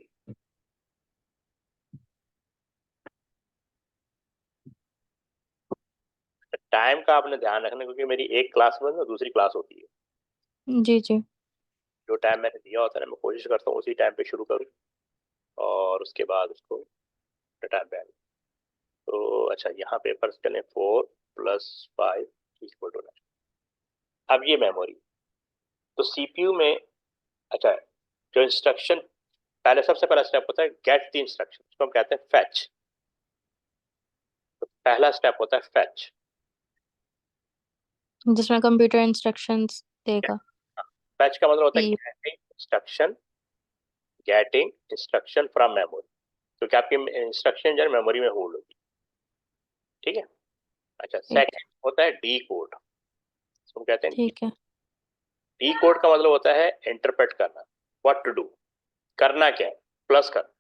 टाइम का आपने ध्यान रखना, क्योंकि मेरी एक क्लास में ना दूसरी क्लास होती है, जी जी। जो टाइम मैंने दिया होता है ना, मैं कोशिश करता हूँ उसी टाइम पे शुरू करूँ और उसके बाद उसको टाइम पे आए। तो अच्छा यहाँ पेपर चले 4 + 5 = 9। अब ये मेमोरी, तो सीपीयू में, अच्छा जो इंस्ट्रक्शन, पहले सबसे पहला स्टेप होता है गेट द इंस्ट्रक्शन, उसको हम कहते हैं फैच। तो पहला स्टेप होता है फैच, जिसमें कंप्यूटर इंस्ट्रक्शंस देगा। फैच का मतलब होता है ठीक। गेटिंग इंस्ट्रक्शन फ्रॉम मेमोरी, क्योंकि आपकी इंस्ट्रक्शन जो है मेमोरी में होल्ड होगी, ठीक है। अच्छा, ठीक। सेकंड होता है डी कोड, इसको कहते हैं। ठीक है। डी कोड का मतलब होता है इंटरप्रेट करना, व्हाट टू डू, करना क्या है, प्लस करना,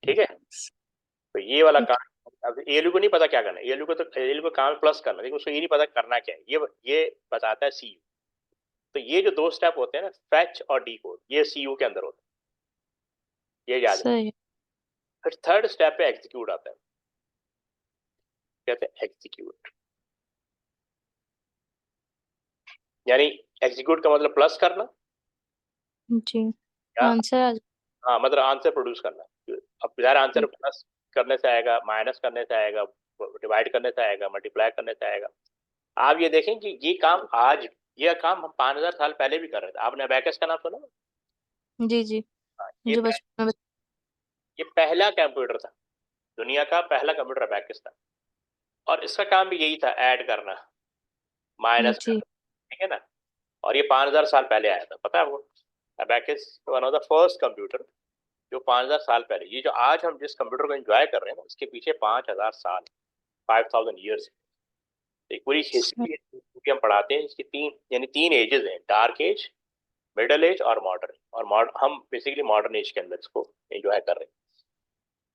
ठीक है। तो ये वाला ठीक। काम, अब एलयू को नहीं पता क्या करना है, एलयू को तो एलयू को काम प्लस करना, लेकिन उसको ये नहीं पता करना क्या है, ये बताता है सी यू। तो ये जो दो स्टेप होते हैं ना, फैच और डी कोड, ये सी यू के अंदर होता है, ये याद है। सही है। फिर थर्ड स्टेप पे एग्जीक्यूट आता है, कहते हैं एग्जीक्यूट, यानी एग्जीक्यूट का मतलब प्लस करना, जी। या आंसर आ हाँ मतलब आंसर प्रोड्यूस करना। अब यार आंसर ठीक। प्लस करने से आएगा, माइनस करने से आएगा, डिवाइड करने से आएगा, मल्टीप्लाई करने से आएगा। आप ये देखें कि ये काम आज, ये काम हम 5000 साल पहले भी कर रहे थे। आपने अबैकस का नाम सुना? जी जी। हाँ, मुझे बचपन में ये पहला कंप्यूटर था, दुनिया का पहला कंप्यूटर अबैकस था, और इसका काम भी यही था, ऐड करना, माइनस जी। करना, ठीक है ना। और ये 5000 साल पहले आया था, पता है आपको? Abacus one of the first computer जो 5000 साल पहले, ये जो आज हम जिस कंप्यूटर को एंजॉय कर रहे हैं ना, उसके पीछे 5000 साल, 5000 ईयर्स, एक पूरी सही। हिस्ट्री है क्योंकि हम पढ़ाते हैं। इसकी तीन, यानी तीन एजेस हैं, डार्क एज, मिडल एज और मॉडर्न। और हम बेसिकली मॉडर्न एज के अंदर इसको एंजॉय कर रहे हैं।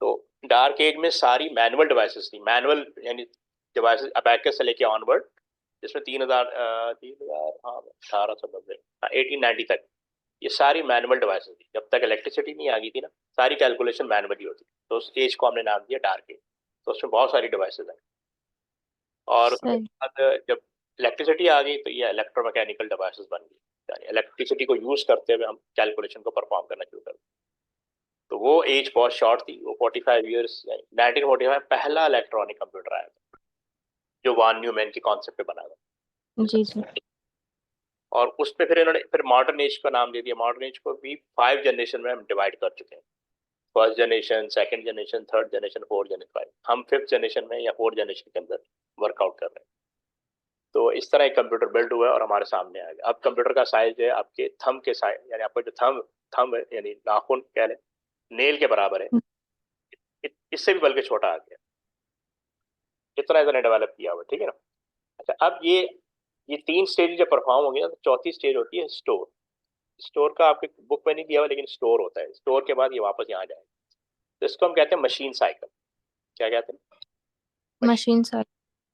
तो डार्क एज में सारी मैनुअल डिवाइसेस थी, मैनुअल यानी डिवाइसेस अबैकस से लेके ऑनवर्ड, जिसमें 3000 हाँ 1890 हाँ 1890 तक ये सारी मैनुअल डिवाइसेस थी। जब तक इलेक्ट्रिसिटी नहीं आ गई थी ना, सारी कैलकुलेशन मैनुअली होती, तो उस एज को हमने नाम दिया डार्क एज। तो उसमें बहुत सारी डिवाइसेस हैं। और उसके सही। बाद जब इलेक्ट्रिसिटी आ गई तो ये इलेक्ट्रोमैकेनिकल डिवाइसेस बन गई, यानी इलेक्ट्रिसिटी को यूज करते हुए हम कैलकुलेशन को परफॉर्म करना शुरू कर। तो वो एज बहुत शॉर्ट थी, वो 45 ईयर्स, 1945 पहला इलेक्ट्रॉनिक कंप्यूटर आया था, जो वान न्यूमैन के कॉन्सेप्ट पे बना जी जी। था। और उस पे फिर इन्होंने फिर मॉडर्न एज का नाम दे दिया। मॉडर्न एज को भी 5 जनरेशन में हम डिवाइड कर चुके हैं, first generation, second generation, third generation, fourth generation, five. हम फिफ्थ जनरेशन में या फोर्थ जनरेशन के अंदर वर्कआउट कर रहे हैं। तो इस तरह एक कंप्यूटर बिल्ड हुआ है और हमारे सामने आ गया। अब कंप्यूटर का साइज है आपके थंब के साइज, यानी आपका जो थंब थंब है, यानी नाखून कह लें, नेल के बराबर है। इससे भी बल्कि छोटा आ गया, इतना इतना डेवलप किया हुआ, ठीक है ना। अच्छा, अब ये तीन स्टेज जब परफॉर्म हो गया तो चौथी स्टेज होती है स्टोर। स्टोर का आपके बुक में नहीं दिया हुआ, लेकिन स्टोर होता है। स्टोर के बाद ये वापस यहाँ जाएगा, तो इसको हम कहते हैं मशीन साइकिल। क्या कहते हैं? Machine machine side.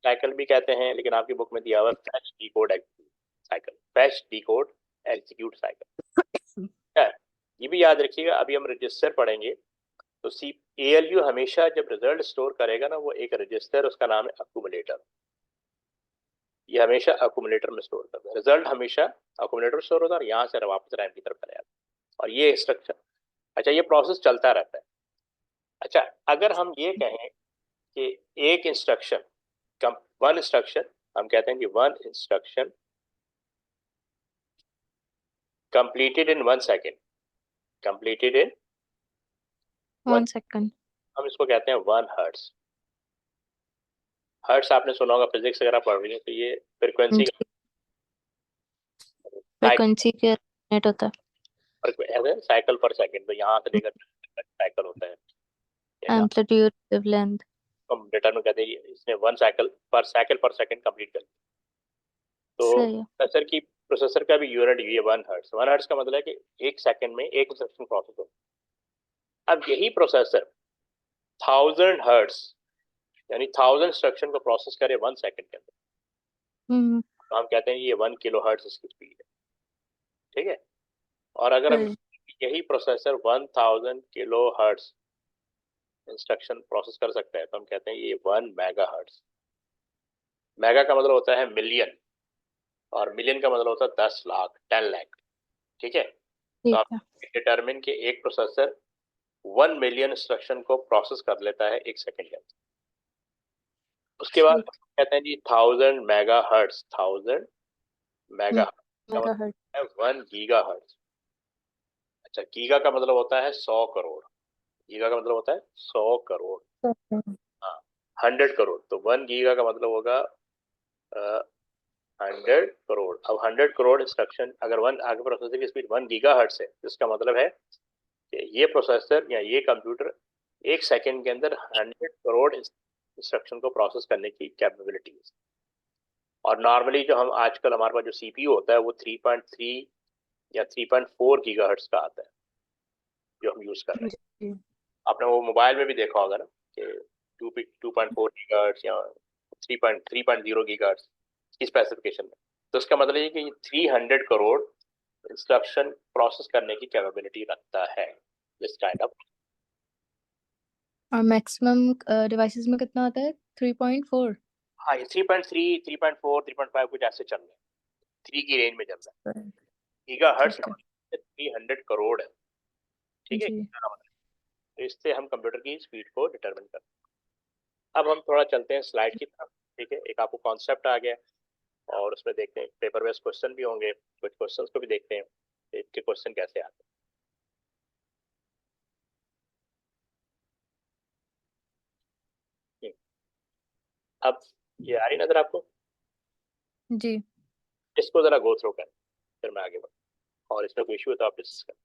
साइकिल भी कहते हैं, लेकिन आपकी बुक में दिया हुआ है fetch decode execute cycle, fetch decode execute cycle. ये भी याद रखिएगा, अभी हम रजिस्टर पढ़ेंगे। तो सी एएलयू हमेशा जब रिजल्ट स्टोर करेगा ना, वो एक रजिस्टर, उसका नाम है अक्यूमुलेटर। ये हमेशा अक्यूमुलेटर में स्टोर करता है रिजल्ट, हमेशा अक्यूमुलेटर में स्टोर होता है और यहाँ से वापस रैम की तरफ चला जाता है। और ये स्ट्रक्चर, अच्छा, ये प्रोसेस चलता रहता है। अच्छा, अगर हम ये कहें कि एक इंस्ट्रक्शन, वन इंस्ट्रक्शन, हम कहते हैं कि one instruction completed in 1 second, completed in one, 1 second. हम इसको कहते हैं 1 हर्ट्स। हर्ट्स आपने सुना होगा, फिजिक्स अगर आप पढ़ रही हैं तो ये फ्रिक्वेंसी जी। साइकिल फ्रिक्वेंसी के नेट होता साइकिल पर सेकंड, तो यहाँ से लेकर साइकिल होता है, है। यानी एम्पलीट्यूड वेवलेंथ। हम डेटा में कहते हैं इसने 1 साइकिल पर सेकंड कंप्लीट कर। तो सही है। प्रोसेसर का भी यूनिट ये 1 हर्ट्स। 1 हर्ट्स का मतलब है कि 1 सेकंड में एक इंस्ट्रक्शन प्रोसेस हो। अब यही प्रोसेसर 1000 हर्ट्स, यानी 1000 इंस्ट्रक्शन को प्रोसेस करे 1 सेकंड के अंदर, हम्म। तो हम कहते हैं ये 1 किलो हर्ट्स इसकी स्पीड है, ठीक है। और अगर हम सही। यही processor 1000 kilo hertz instruction process कर सकता है, तो हम कहते हैं ये 1 मेगा हर्ट्स। मेगा का मतलब होता है मिलियन, और मिलियन का मतलब होता है 10 लाख, 10 लाख, ठीक है। तो ठीक आप है। डिटरमिन के एक प्रोसेसर 1 मिलियन इंस्ट्रक्शन को प्रोसेस कर लेता है 1 सेकंड के अंदर। उसके बाद ठीक। कहते हैं जी 1000 मेगा हर्ट्स, 1000 मेगा का मेगा मतलब हर्ट। है 1 गीगा हर्ट्स। अच्छा, गीगा का मतलब होता है 100 करोड़, गीगा का मतलब होता है 100 करोड़, हाँ 100 करोड़। तो 1 गीगा का मतलब होगा 100 करोड़। अब 100 करोड़ इंस्ट्रक्शन, अगर वन आगे प्रोसेसर की स्पीड 1 गीगाहर्ट्ज है, तो इसका मतलब है कि ये प्रोसेसर या ये कंप्यूटर 1 सेकेंड के अंदर 100 करोड़ इंस्ट्रक्शन को प्रोसेस करने की कैपेबिलिटी है। और नॉर्मली जो हम आजकल हमारे पास जो सीपीयू होता है वो 3.3 या 3.4 गीगाहर्ट्ज का आता है जो हम यूज कर रहे हैं। जी। आपने वो मोबाइल में भी देखा होगा ना कि 2.4 गीगाहर्ट्ज या 3.0 गीगाहर्ट्ज की स्पेसिफिकेशन में। तो इसका मतलब ये कि 300 करोड़ इंस्ट्रक्शन प्रोसेस करने की कैपेबिलिटी रखता है दिस काइंड ऑफ। और मैक्सिमम डिवाइसेस में कितना आता है? 3.4। हाँ, ये 3.3, 3.4, 3.5 कुछ ऐसे चल रहे हैं, 3 की रेंज में चल रहा है। गीगाहर्ट्ज ठीक का है। मतलब 300 करोड़ है, ठीक है। जी। तो इससे हम कंप्यूटर की स्पीड को डिटरमिन करते हैं। अब हम थोड़ा चलते हैं स्लाइड की तरफ, ठीक है। एक आपको कॉन्सेप्ट आ गया और उसमें देखते हैं पेपर बेस्ड क्वेश्चन भी होंगे, कुछ क्वेश्चंस को भी देखते हैं इसके क्वेश्चन कैसे आते हैं। अब ये आ रही नजर आपको? जी। इसको जरा गो थ्रू करें, फिर मैं आगे बढ़ूँ, और इसमें कोई इशू है तो आप डिस्कस करें।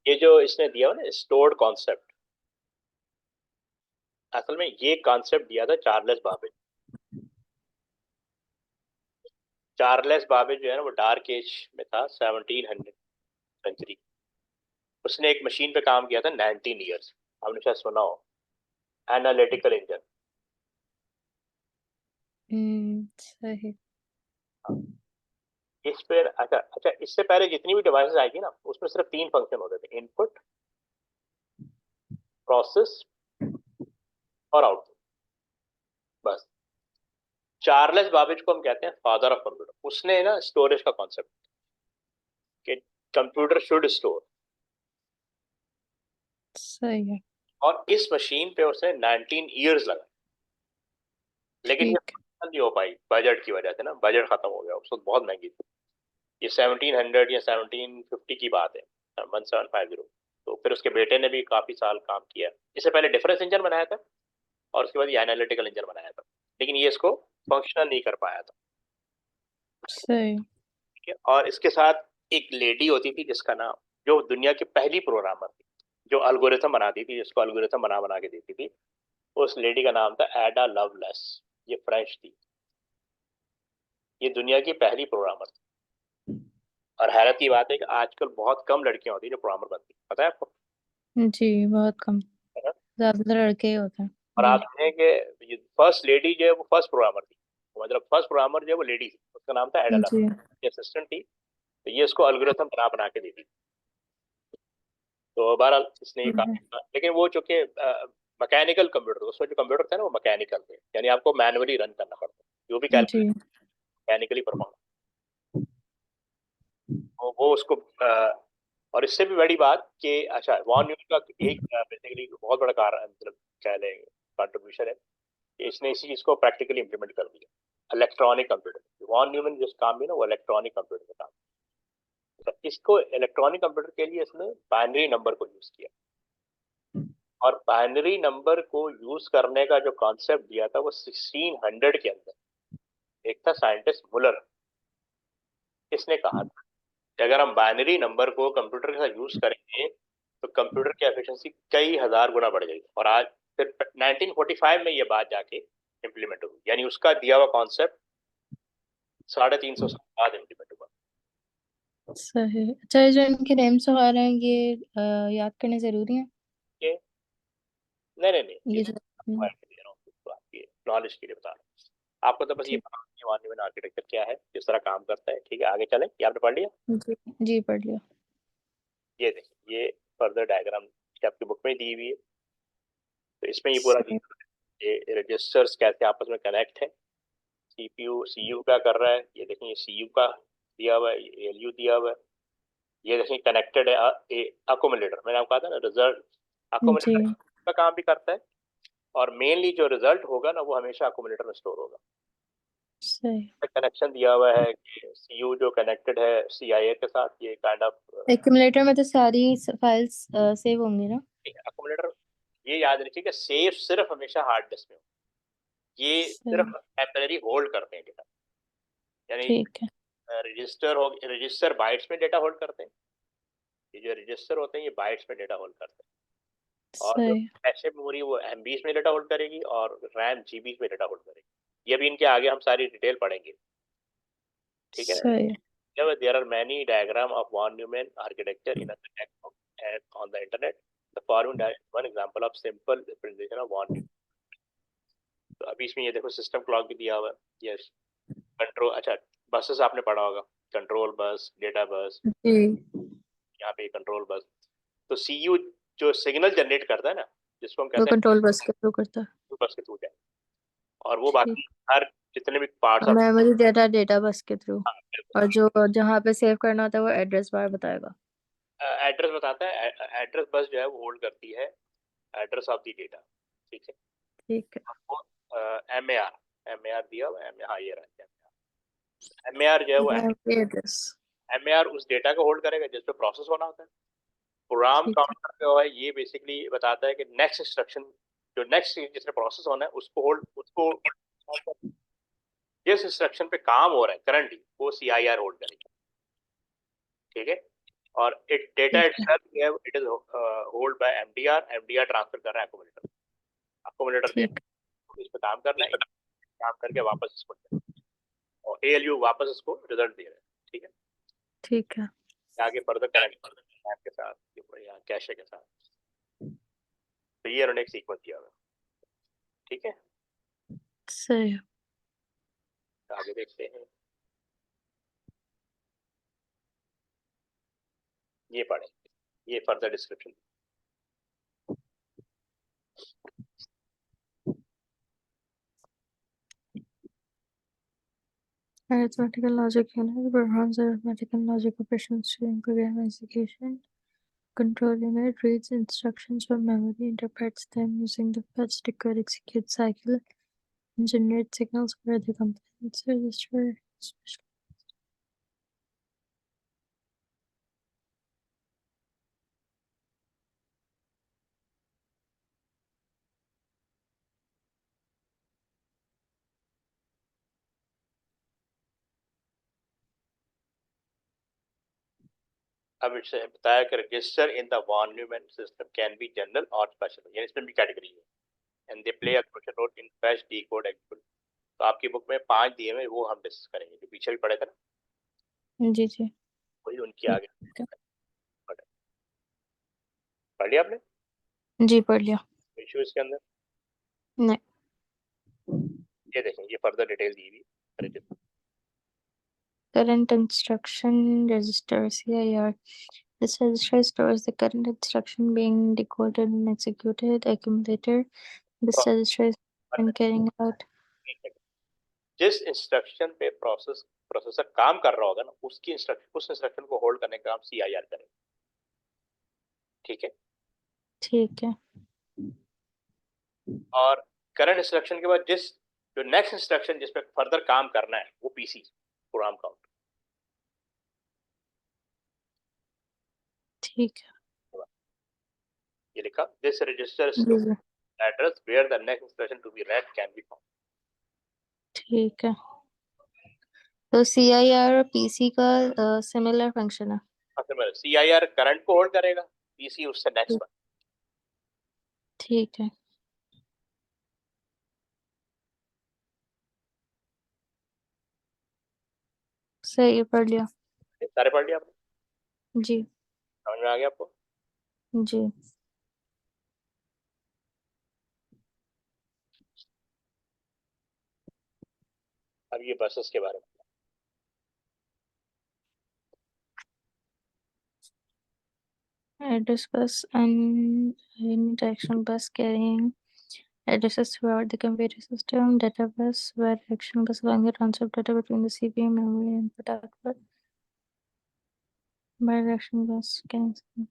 ये जो इसने दिया हुआ ना स्टोर्ड कॉन्सेप्ट, असल में ये कॉन्सेप्ट दिया था चार्ल्स बाबेज। चार्ल्स बाबेज जो है ना वो डार्क एज में था, 1700 सेंचुरी। उसने एक मशीन पे काम किया था 19 ईयर्स, आपने शायद सुना हो, एनालिटिकल इंजन। सही। इस पे अच्छा अच्छा, इससे पहले जितनी भी डिवाइसेस आई थी ना उसमें सिर्फ 3 फंक्शन होते थे, इनपुट, प्रोसेस और आउटपुट, बस। चार्ल्स बाबेज को हम कहते हैं फादर ऑफ कंप्यूटर। उसने ना स्टोरेज का कॉन्सेप्ट कि कंप्यूटर शुड स्टोर, सही है। और इस मशीन पे उसने 19 ईयर्स लगा। लेकिन ये ठीक। function नहीं हो पाई बजट की वजह से ना, बजट खत्म हो गया, उस वक्त बहुत महंगी थी। ये 1700 या 1750 की बात है, 1750। तो फिर उसके बेटे ने भी काफी साल काम किया। इससे पहले डिफरेंस इंजन बनाया था और उसके बाद ये एनालिटिकल इंजन बनाया था, लेकिन ये इसको फंक्शनल नहीं कर पाया था, सही। ठीक है। और इसके साथ एक लेडी होती थी जिसका नाम, जो दुनिया की पहली प्रोग्रामर थी, जो अल्गोरिथम बनाती थी, जिसको अल्गोरिथम बना बना के देती थी, उस लेडी का नाम था एडा लवलेस। ये फ्रेंच थी, ये दुनिया की पहली प्रोग्रामर थी। और हैरत की बात है कि आजकल बहुत कम लड़कियां होती हैं जो प्रोग्रामर बनती हैं, पता है आपको? जी, बहुत कम। है ना? ज्यादातर लड़के ही होते हैं। और जी। आप देखें कि फर्स्ट लेडी जो है वो फर्स्ट प्रोग्रामर थी, मतलब फर्स्ट प्रोग्रामर जो है वो लेडी थी, उसका नाम था एडा लव, जी। ये असिस्टेंट थी। तो ये उसको अल्गोरिथम बना बना के देती थी। तो बहरहाल इसने ये काम सही किया। लेकिन वो चूंकि मैकेनिकल कंप्यूटर, उसमें जो कंप्यूटर थे ना वो मैकेनिकल थे, यानी आपको मैनुअली रन करना पड़ता, जो भी है। जी। Calculation mechanically perform. वो उसको और इससे भी बड़ी बात कि अच्छा, वॉन न्यूटन का एक बेसिकली बहुत बड़ा कारण, मतलब कह लें कंट्रीब्यूशन है कि इसने इसी चीज को प्रैक्टिकली इंप्लीमेंट कर दिया, इलेक्ट्रॉनिक कंप्यूटर। वॉन न्यूमैन जिस काम भी ना वो इलेक्ट्रॉनिक कंप्यूटर का काम। तो इसको इलेक्ट्रॉनिक कंप्यूटर के लिए इसने बाइनरी नंबर को यूज किया। और बाइनरी नंबर को यूज करने का जो कॉन्सेप्ट दिया था वो 1600 के अंदर एक था साइंटिस्ट मुलर। इसने कहा था कि अगर हम बाइनरी नंबर को कंप्यूटर के साथ यूज करेंगे तो कंप्यूटर की एफिशिएंसी कई हजार गुना बढ़ जाएगी। और आज फिर 1945 में ये बात जाके इम्प्लीमेंट हुई, यानी उसका दिया हुआ कॉन्सेप्ट 350 साल बाद इम्प्लीमेंट हुआ। सही। अच्छा, ये जो इनके नेम्स वगैरह हैं ये याद करने जरूरी है? ये नहीं नहीं नहीं, ये ये जो मैं आपको दे रहा हूँ, तो आपकी नॉलेज के लिए बता रहा हूँ। आपको तो बस ये ठीक। पता होना चाहिए वन आर्किटेक्चर क्या है, किस तरह काम करता है, ठीक है। आगे चलें, ये आपने पढ़ लिया। जी। जी, पढ़ लिया। ये देखिए, ये फर्दर डायग्राम आपकी बुक में दी हुई है। तो इसमें ये पूरा सही। ये रजिस्टर्स कैसे आपस में कनेक्ट है, सीपीयू सीयू क्या कर रहा है, ये देखिए ये सीयू का दिया हुआ है, ALU दिया हुआ है। ये देखिए कनेक्टेड है अकोमोडेटर, मैंने आपको कहा था ना रिजल्ट अकोमोडेटर का काम भी करता है, और मेनली जो रिजल्ट होगा ना वो हमेशा अकोमोडेटर में स्टोर होगा। सही। कनेक्शन दिया हुआ है कि CU जो कनेक्टेड है CIA के साथ, ये काइंड ऑफ एक्यूमुलेटर में तो सारी फाइल्स सेव होंगी ना? अकोमोडेटर। ये याद रखिए कि सेफ सिर्फ हमेशा हार्ड डिस्क में हो, ये सही। सिर्फ टेम्पररी होल्ड करते हैं डेटा, यानी ठीक है। रजिस्टर बाइट्स में डेटा होल्ड करते हैं। ये जो रजिस्टर होते हैं ये बाइट्स में डेटा होल्ड करते हैं, और जो सही। कैशे मेमोरी वो MBs में डेटा होल्ड करेगी, और रैम GBs में डेटा होल्ड करेगी। ये भी इनके आगे हम सारी डिटेल पढ़ेंगे, ठीक है। सही। There are many diagram of von Neumann architecture in a network and on the internet. The following is one example of simple representation of von Neumann. तो अभी इसमें ये देखो सिस्टम क्लॉक भी दिया हुआ है। यस, कंट्रोल, अच्छा बसेस आपने पढ़ा होगा, कंट्रोल बस, डेटा बस, जी। यहाँ पे कंट्रोल बस। तो CU जो सिग्नल जनरेट करता है ना, जिसको हम वो कहते हैं कंट्रोल बस के थ्रू करता है। बस के थ्रू जाए, और वो ठीक। बाकी हर जितने भी parts of memory data data bus के थ्रू, और जो जहाँ पे सेव करना होता है वो एड्रेस बार बताएगा। एड्रेस बताता है। एड्रेस बस जो है वो होल्ड करती है एड्रेस ऑफ द डेटा, ठीक है। ठीक है। वो MAR दिया हुआ है, हाँ ये रहा MAR जो है वो मेमोरी एड्रेस। MAR उस डेटा को होल्ड करेगा जिस पे प्रोसेस होना होता है। प्रोग्राम ठीक है। काउंटर जो है ये बेसिकली बताता है कि नेक्स्ट इंस्ट्रक्शन, जो नेक्स्ट जिसने प्रोसेस होना है उसको जिस इंस्ट्रक्शन पे काम हो रहा है करंटली वो CIR होल्ड करेगी, ठीक है। और एक डेटा ठीक है। Itself it is hold by MDR transfer कर रहा है अकोमोडेटर दे ठीक। इस पे काम करना है, काम करके वापस इसको दे, और ALU वापस इसको रिजल्ट दे रहा है, ठीक है। ठीक है। आगे फर्दर कनेक्ट ऐप के साथ या कैशे के साथ, तो ये उन्होंने एक सीक्वेंस दिया हुआ है, ठीक है। सही। तो आगे देखते हैं, ये पढ़े, ये further description. Arithmetical logic unit performs arithmetic and logic operations during program execution. Control unit reads instructions from memory, interprets them using the fetch, decode, execute cycle, and generates signals for the components register. अब इससे बताया कि register in the Von Neumann system can be general और special, यानी इसमें भी category है, and they play a crucial role in fetch, decode, execute. तो आपकी बुक में 5 दिए हुए, वो हम डिस्कस करेंगे, जो पीछे भी पढ़े थे ना, जी जी। वही उनकी आगे ठीक है। पढ़ लिया आपने, जी पढ़ लिया। इशू इसके अंदर। नहीं। ये देखें, ये फर्दर डिटेल दी हुई register. Current instruction register CIR. This register stores the current instruction being decoded and executed. Accumulator. This register is when carrying out. जिस इंस्ट्रक्शन पे प्रोसेसर काम कर रहा होगा ना, उसकी इंस्ट्रक्शन, उस इंस्ट्रक्शन को होल्ड करने का काम CIR करेगा, ठीक है। ठीक है। और करंट इंस्ट्रक्शन के बाद जो नेक्स्ट इंस्ट्रक्शन जिस पे फर्दर काम करना है वो PC, प्रोग्राम काउंटर। ठीक है। ये लिखा, दिस रजिस्टर जी स्टोर जी। Address where the next instruction to be read can be found. ठीक है। तो CIR और PC का सिमिलर फंक्शन है। CIR करंट को होल्ड करेगा, PC उससे नेक्स्ट पर। ठीक है। सही पढ़ लिया। सारे पढ़ लिया आपने, जी। समझ में आ गया आपको। जी। अब ये बसेस के बारे में, Address bus and interaction bus carrying addresses throughout the computer system. Data bus where action bus allowing the transfer of data between the CPU, memory, and input output. Bidirectional bus cancel.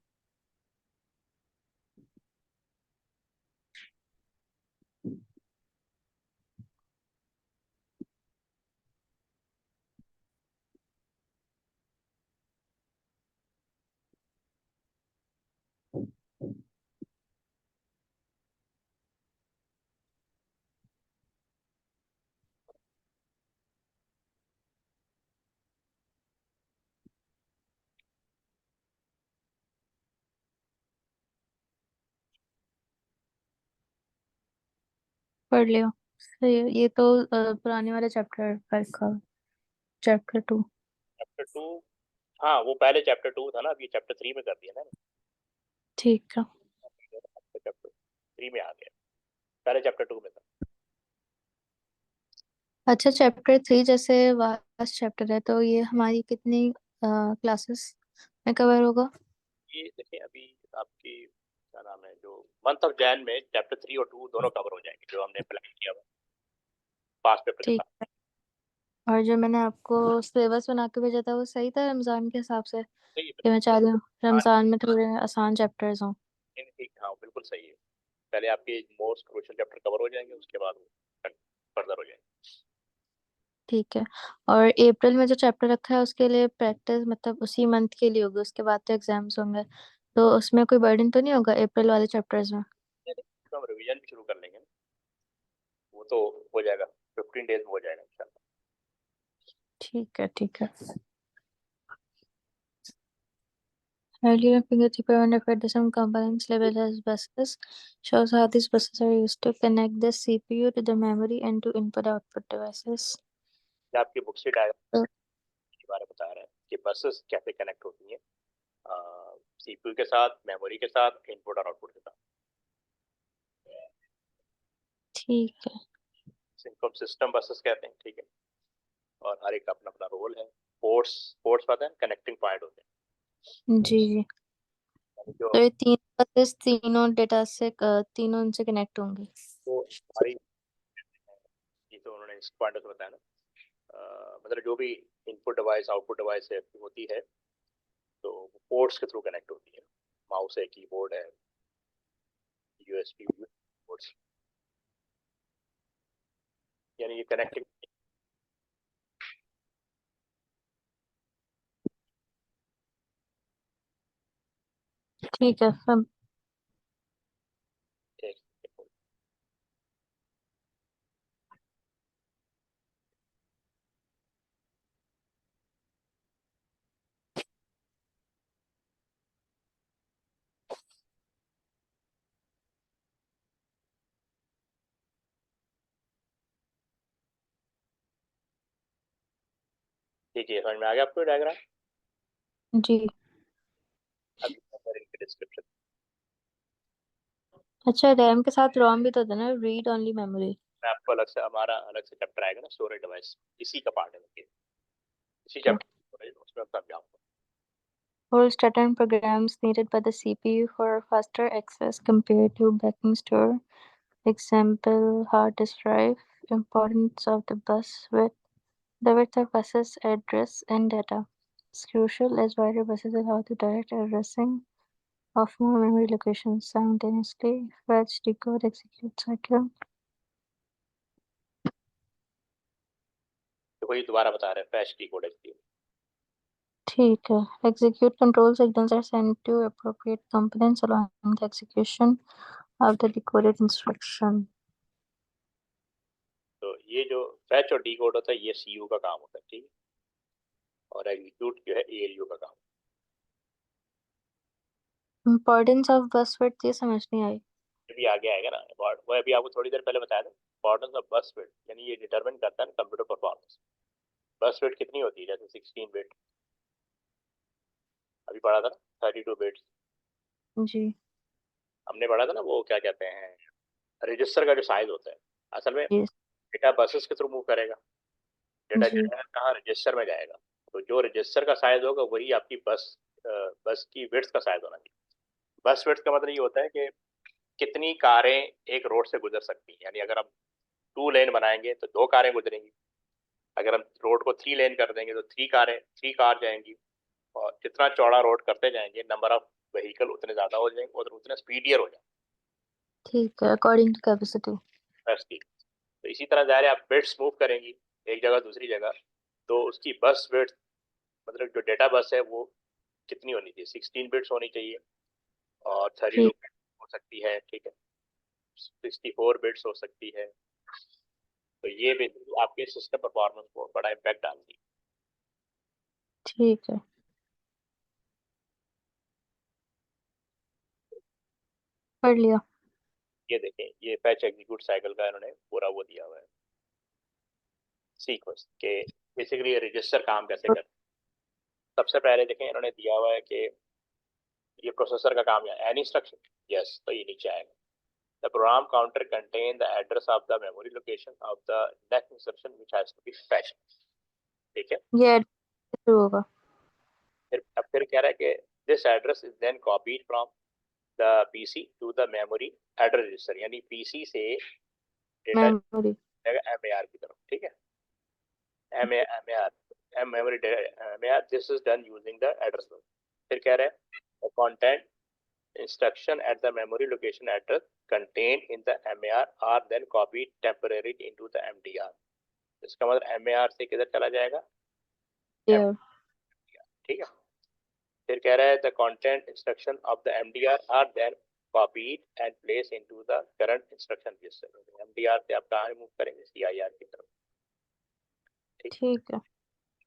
पढ़ लियो। सही है। ये तो पुराने वाले chapter का लिखा। Chapter 2। Chapter 2, हाँ वो पहले चैप्टर 2 था ना, अभी चैप्टर 3 में कर दिया ना। ठीक है। चैप्टर 3 में आ गया, पहले चैप्टर 2 में था। अच्छा, चैप्टर 3 जैसे वास्ट चैप्टर है, तो ये हमारी कितनी क्लासेस में कवर होगा? ये देखिए अभी आपकी क्या नाम है, जो मंथ ऑफ जैन में चैप्टर 3 और 2 दोनों कवर हो जाएंगे, जो हमने प्लान किया हुआ पास पेपर के ठीक साथ। है। और जो मैंने आपको सिलेबस बना के भेजा था वो सही था रमजान के हिसाब से? सही है कि मैं चाह रही हूँ हाँ, रमजान में थोड़े आसान चैप्टर्स हों। ठीक, हाँ बिल्कुल सही है। पहले आपके मोस्ट क्रूशियल चैप्टर कवर हो जाएंगे, उसके बाद फर्दर हो जाएंगे। ठीक है। और अप्रैल में जो चैप्टर रखा है उसके लिए प्रैक्टिस मतलब उसी मंथ के लिए होगी, उसके बाद तो एग्जाम्स होंगे, तो उसमें कोई बर्डन तो नहीं होगा अप्रैल वाले चैप्टर्स में? तो हम रिवीजन भी शुरू कर लेंगे ना, वो तो हो जाएगा, 15 डेज में हो जाएगा इंशाल्लाह। ठीक है, ठीक है। Earlier fingertip identified the some components labeled as buses, shows how these buses are used to connect the CPU to the memory and to input-output devices. ये आपकी बुक से डायग्राम तो के बारे में बता रहा है कि बसेस कैसे कनेक्ट होती हैं सीपीयू के साथ, मेमोरी के साथ, इनपुट और आउटपुट के साथ। ठीक है। इनको हम सिस्टम बसेस कहते हैं, ठीक है। और हर एक का अपना अपना रोल है। पोर्ट्स, पोर्ट्स पता है, कनेक्टिंग पॉइंट होते हैं, जी जी। यानी जो तो ये तीन buses तीनों डेटा से तीनों उनसे कनेक्ट होंगे? वो हमारी, ये तो उन्होंने इस पॉइंट से बताया ना, मतलब जो भी इनपुट डिवाइस आउटपुट डिवाइस होती है, तो पोर्ट्स के थ्रू कनेक्ट होती है। माउस है, कीबोर्ड है, यूएसबी पोर्ट्स, यानी ये कनेक्टिंग। ठीक है सब। ठीक है, समझ में आ गया आपको डायग्राम? जी। अभी डिस्क्रिप्शन अच्छा, रैम के साथ रोम भी तो था ना, रीड ओनली मेमोरी? में आपको अलग से, हमारा अलग से चैप्टर आएगा ना, स्टोरेज डिवाइस, इसी का पार्ट है इसी Okay. चैप्टर उसमें समझाऊंगा। Whole certain programs needed by the CPU for faster access compared to backing store. Example, hard disk drive. Importance of the bus width. The width of buses address and data is crucial as wider buses allow the direct addressing of more memory locations simultaneously. Fetch, decode, execute cycle. तो वही दोबारा बता रहे हैं, fetch decode execute. ठीक है। Execute control signals are sent to appropriate components allowing the execution of the decoded instruction. तो ये जो फैच और डिकोड होता है, ये सीयू का काम होता है, ठीक है। और एग्जीक्यूट जो है एएलयू का काम। Importance of bus width ये समझ नहीं आई। ये भी आगे आएगा ना, वो अभी आपको थोड़ी देर पहले बताया था। इंपॉर्टेंस ऑफ बस बिट, यानी ये डिटरमिन करता है कंप्यूटर परफॉर्मेंस। बस बिट कितनी होती है, जैसे 16 बिट अभी पढ़ा था ना, 32 बिट जी। हमने पढ़ा था ना, वो क्या कहते हैं, रजिस्टर का जो साइज होता है। असल में यस। डेटा बसेस के थ्रू मूव करेगा, डेटा जी। जाएगा कहाँ, रजिस्टर में जाएगा। तो जो रजिस्टर का साइज होगा वही आपकी बस की विड्थ का साइज होना चाहिए। बस विड्थ का मतलब ये होता है कि कितनी कारें एक रोड से गुजर सकती हैं, यानी अगर हम 2 लेन बनाएंगे तो 2 कारें गुजरेंगी। अगर हम रोड को 3 लेन कर देंगे तो 3 कार जाएंगी। और जितना चौड़ा रोड करते जाएंगे नंबर ऑफ व्हीकल उतने ज़्यादा हो जाएंगे और उतने स्पीडियर हो जाएंगे। ठीक है, अकॉर्डिंग टू कैपेसिटी। बस ठीक। तो इसी तरह ज़ाहिर है आप बिट्स मूव करेंगी एक जगह दूसरी जगह, तो उसकी बस बिट्स, मतलब जो डेटा बस है वो कितनी होनी चाहिए, 16 बिट्स होनी चाहिए और 32 ठीक। बिट्स हो सकती है, ठीक है, 64 बिट्स हो सकती है। तो ये बेसिकली आपके सिस्टम परफॉर्मेंस को बड़ा इम्पैक्ट डालती है। ठीक है, पढ़ लिया। ये देखें, ये फैच एग्जीक्यूट साइकिल का इन्होंने पूरा वो दिया हुआ है सीक्वेंस के, बेसिकली ये रजिस्टर काम कैसे करते हैं। सबसे पहले देखें इन्होंने दिया हुआ है कि ये प्रोसेसर का काम है एन इंस्ट्रक्शन, यस, तो ये नीचे आएगा। The program counter contain the address of the memory location of the next instruction which has to be fetched, ठीक है। ये शुरू होगा। फिर कह रहा है कि this address is then copied from the PC to the memory address register, यानी PC से डेटा मेमोरी। जाएगा MAR की तरफ, ठीक है। MAR memory MAR, this is done using the address bus। फिर कह रहा है the content instruction at the memory location address contained in the MAR are then copied temporarily into the MDR। इसका मतलब MAR से किधर चला जाएगा, यार। ठीक है। फिर कह रहा है the content instruction of the MDR are then copied and place into the current instruction register. MDR से आप कहाँ मूव करेंगे, सीआईआर की तरफ, ठीक ठीक है।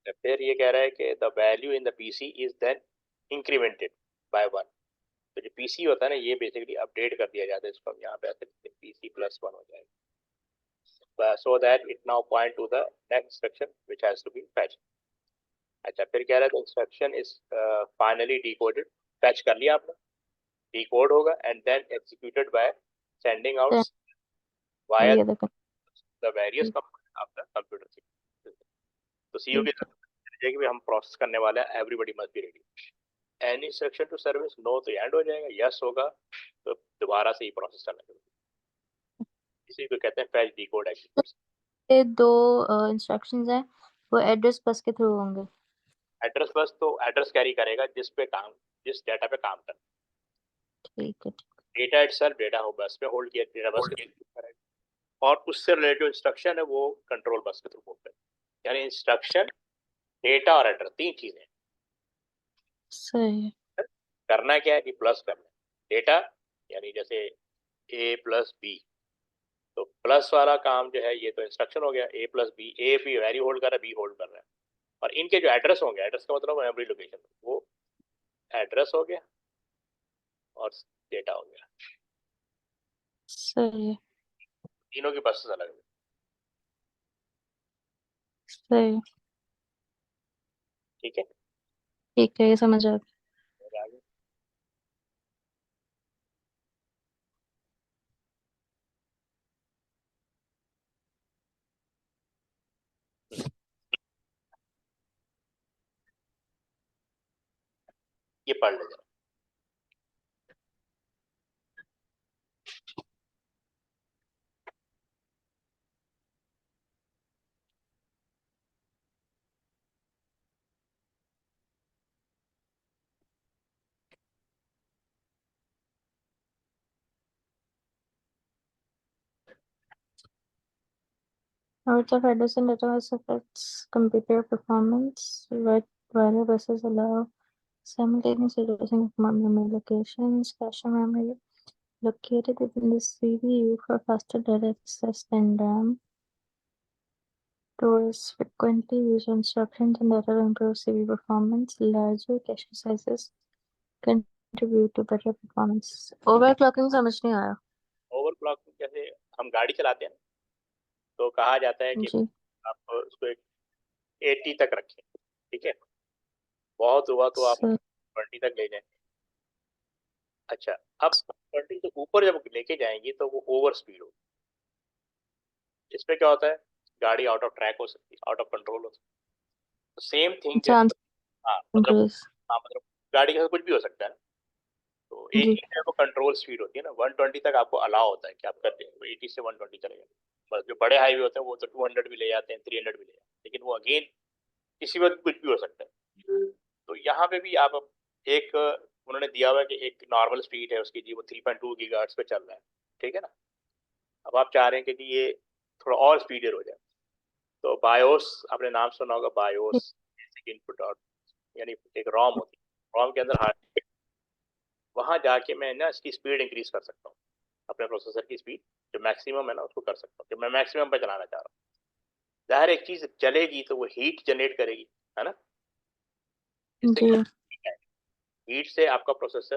है। फिर ये कह रहा है कि the value in the PC is then incremented by 1। तो जो पीसी होता है ना ये बेसिकली अपडेट कर दिया जाता है, इसको हम यहाँ पे ऐसे पीसी +1 हो जाएगा, so that it now point to the next instruction which has to be fetched. अच्छा, फिर कह रहा है instruction is finally decoded, fetch कर लिया आपने, डिकोड होगा and then executed by sending out via ये देखो। The various component of the computer system. तो सीयू की ठीक है। तरफ कि हम प्रोसेस करने वाले हैं, everybody must be ready. Any instruction to service, no तो एंड हो जाएगा, यस होगा तो दोबारा से ही प्रोसेस करना चाहिए। इसी को कहते हैं फैच डिकोड एग्जीक्यूट। ये दो इंस्ट्रक्शंस हैं, वो एड्रेस बस के थ्रू होंगे। एड्रेस बस तो एड्रेस कैरी करेगा जिस पे काम, जिस डाटा पे काम करना, ठीक है। डेटा इटसेल्फ डेटा हो बस पे होल्ड किया, डेटा बस के थ्रू करेगा, और उससे रिलेटेड जो इंस्ट्रक्शन है वो कंट्रोल बस के थ्रू होल्ड करेगा। यानी इंस्ट्रक्शन, डेटा और एड्रेस, तीन चीजें सही है। करना क्या है कि प्लस करना है डेटा, यानी जैसे A+B, तो प्लस वाला काम जो है ये तो इंस्ट्रक्शन हो गया, A+B, ए भी वैल्यू होल्ड कर रहा है, बी होल्ड कर रहा है, और इनके जो एड्रेस होंगे, एड्रेस का मतलब मेमोरी लोकेशन, वो एड्रेस हो गया और डेटा हो गया, सही है। तीनों की बसेस अलग है, सही है। ठीक है। ठीक है, ये समझ आ गया। आगे ये पढ़ ले जरा। Out of Edison database affects computer performance, but while buses allow simultaneous addressing of memory locations, cache memory located within the CPU for faster data access than RAM. Stores frequently use instructions and data to improve CPU performance. Larger cache sizes contribute to better performance. Overclocking समझ नहीं आया। Overclocking जैसे हम गाड़ी चलाते हैं तो कहा जाता है कि जी। आप उसको एक 80 तक रखें, ठीक है, बहुत हुआ तो आप सही। 20 तक ले जाएं। अच्छा, अब 20 से ऊपर जब लेके जाएंगी तो वो ओवर स्पीड हो, इसमें क्या होता है, गाड़ी आउट ऑफ ट्रैक हो सकती है, आउट ऑफ कंट्रोल हो सकती है। तो सेम थिंग जो है, चांस हाँ मतलब, इंक्रीज। हाँ मतलब गाड़ी के साथ कुछ भी हो सकता है ना। तो जी। 80 है वो कंट्रोल स्पीड होती है ना, 120 तक आपको अलाउ होता है कि आप करते हैं, 80 से 120 चले जाते हैं। बस जो बड़े हाईवे होते हैं वो तो 200 भी ले जाते हैं, 300 भी ले जाते हैं, लेकिन वो अगेन किसी वक्त कुछ भी हो सकता है। तो यहाँ पे भी आप एक उन्होंने दिया हुआ है कि एक नॉर्मल स्पीड है उसकी जी, वो 3.2 गीगाहर्ट्ज पे चल रहा है, ठीक है ना। अब आप चाह रहे हैं कि जी ये थोड़ा और स्पीडियर हो जाए, तो बायोस, आपने नाम सुना होगा बायोस, बेसिक इनपुट आउट, यानी एक रोम होती है, रोम के अंदर हार्ड, वहां जाके मैं ना इसकी स्पीड इंक्रीज कर सकता हूँ, अपने प्रोसेसर की स्पीड जो मैक्सिमम है ना उसको कर सकता हूँ, कि मैं मैक्सिमम पे चलाना चाह रहा हूँ। जाहिर एक चीज चलेगी तो वो हीट जनरेट करेगी, है ना। इससे जी। हीट से आपका प्रोसेसर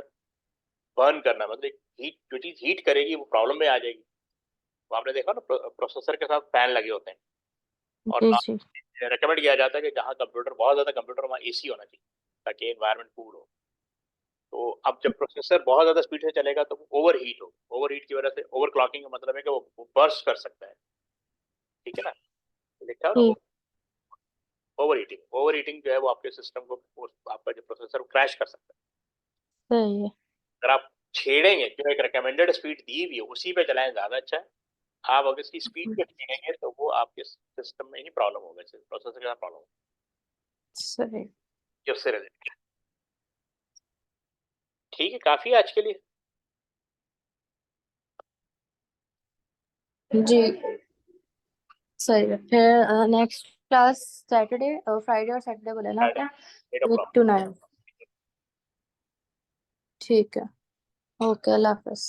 बर्न करना, मतलब हीट, जो चीज हीट करेगी वो प्रॉब्लम में आ जाएगी। वो आपने देखा ना, प्रोसेसर के साथ फैन लगे होते हैं, और जी जी। रिकमेंड किया जाता है कि जहाँ कंप्यूटर बहुत ज्यादा कंप्यूटर, वहाँ एसी होना चाहिए ताकि एनवायरनमेंट कूल हो। तो अब जब प्रोसेसर बहुत ज्यादा स्पीड से चलेगा तो वो ओवर हीट हो, ओवर हीट की वजह से, ओवर क्लॉकिंग का मतलब है कि वो बर्स्ट कर सकता है, ठीक है ना। लिखा हो ना, जी। ओवर हीटिंग, ओवर हीटिंग जो है वो आपके सिस्टम को, आपका जो प्रोसेसर क्रैश कर सकता है। सही है। अगर आप छेड़ेंगे, जो एक रिकमेंडेड स्पीड दी हुई है उसी पे चलाएं, ज्यादा अच्छा है। आप अगर इसकी स्पीड पे छेड़ेंगे तो वो आपके सिस्टम में ही प्रॉब्लम होगा, प्रोसेसर के साथ प्रॉब्लम होगा, सही। जो उससे रिलेटेड। ठीक है, काफी है आज के लिए। जी सही है। फिर नेक्स्ट क्लास सैटरडे, फ्राइडे और सैटरडे को लेना आपने, नो 8 to 9। ठीक है। ओके, अल्लाह हाफिज।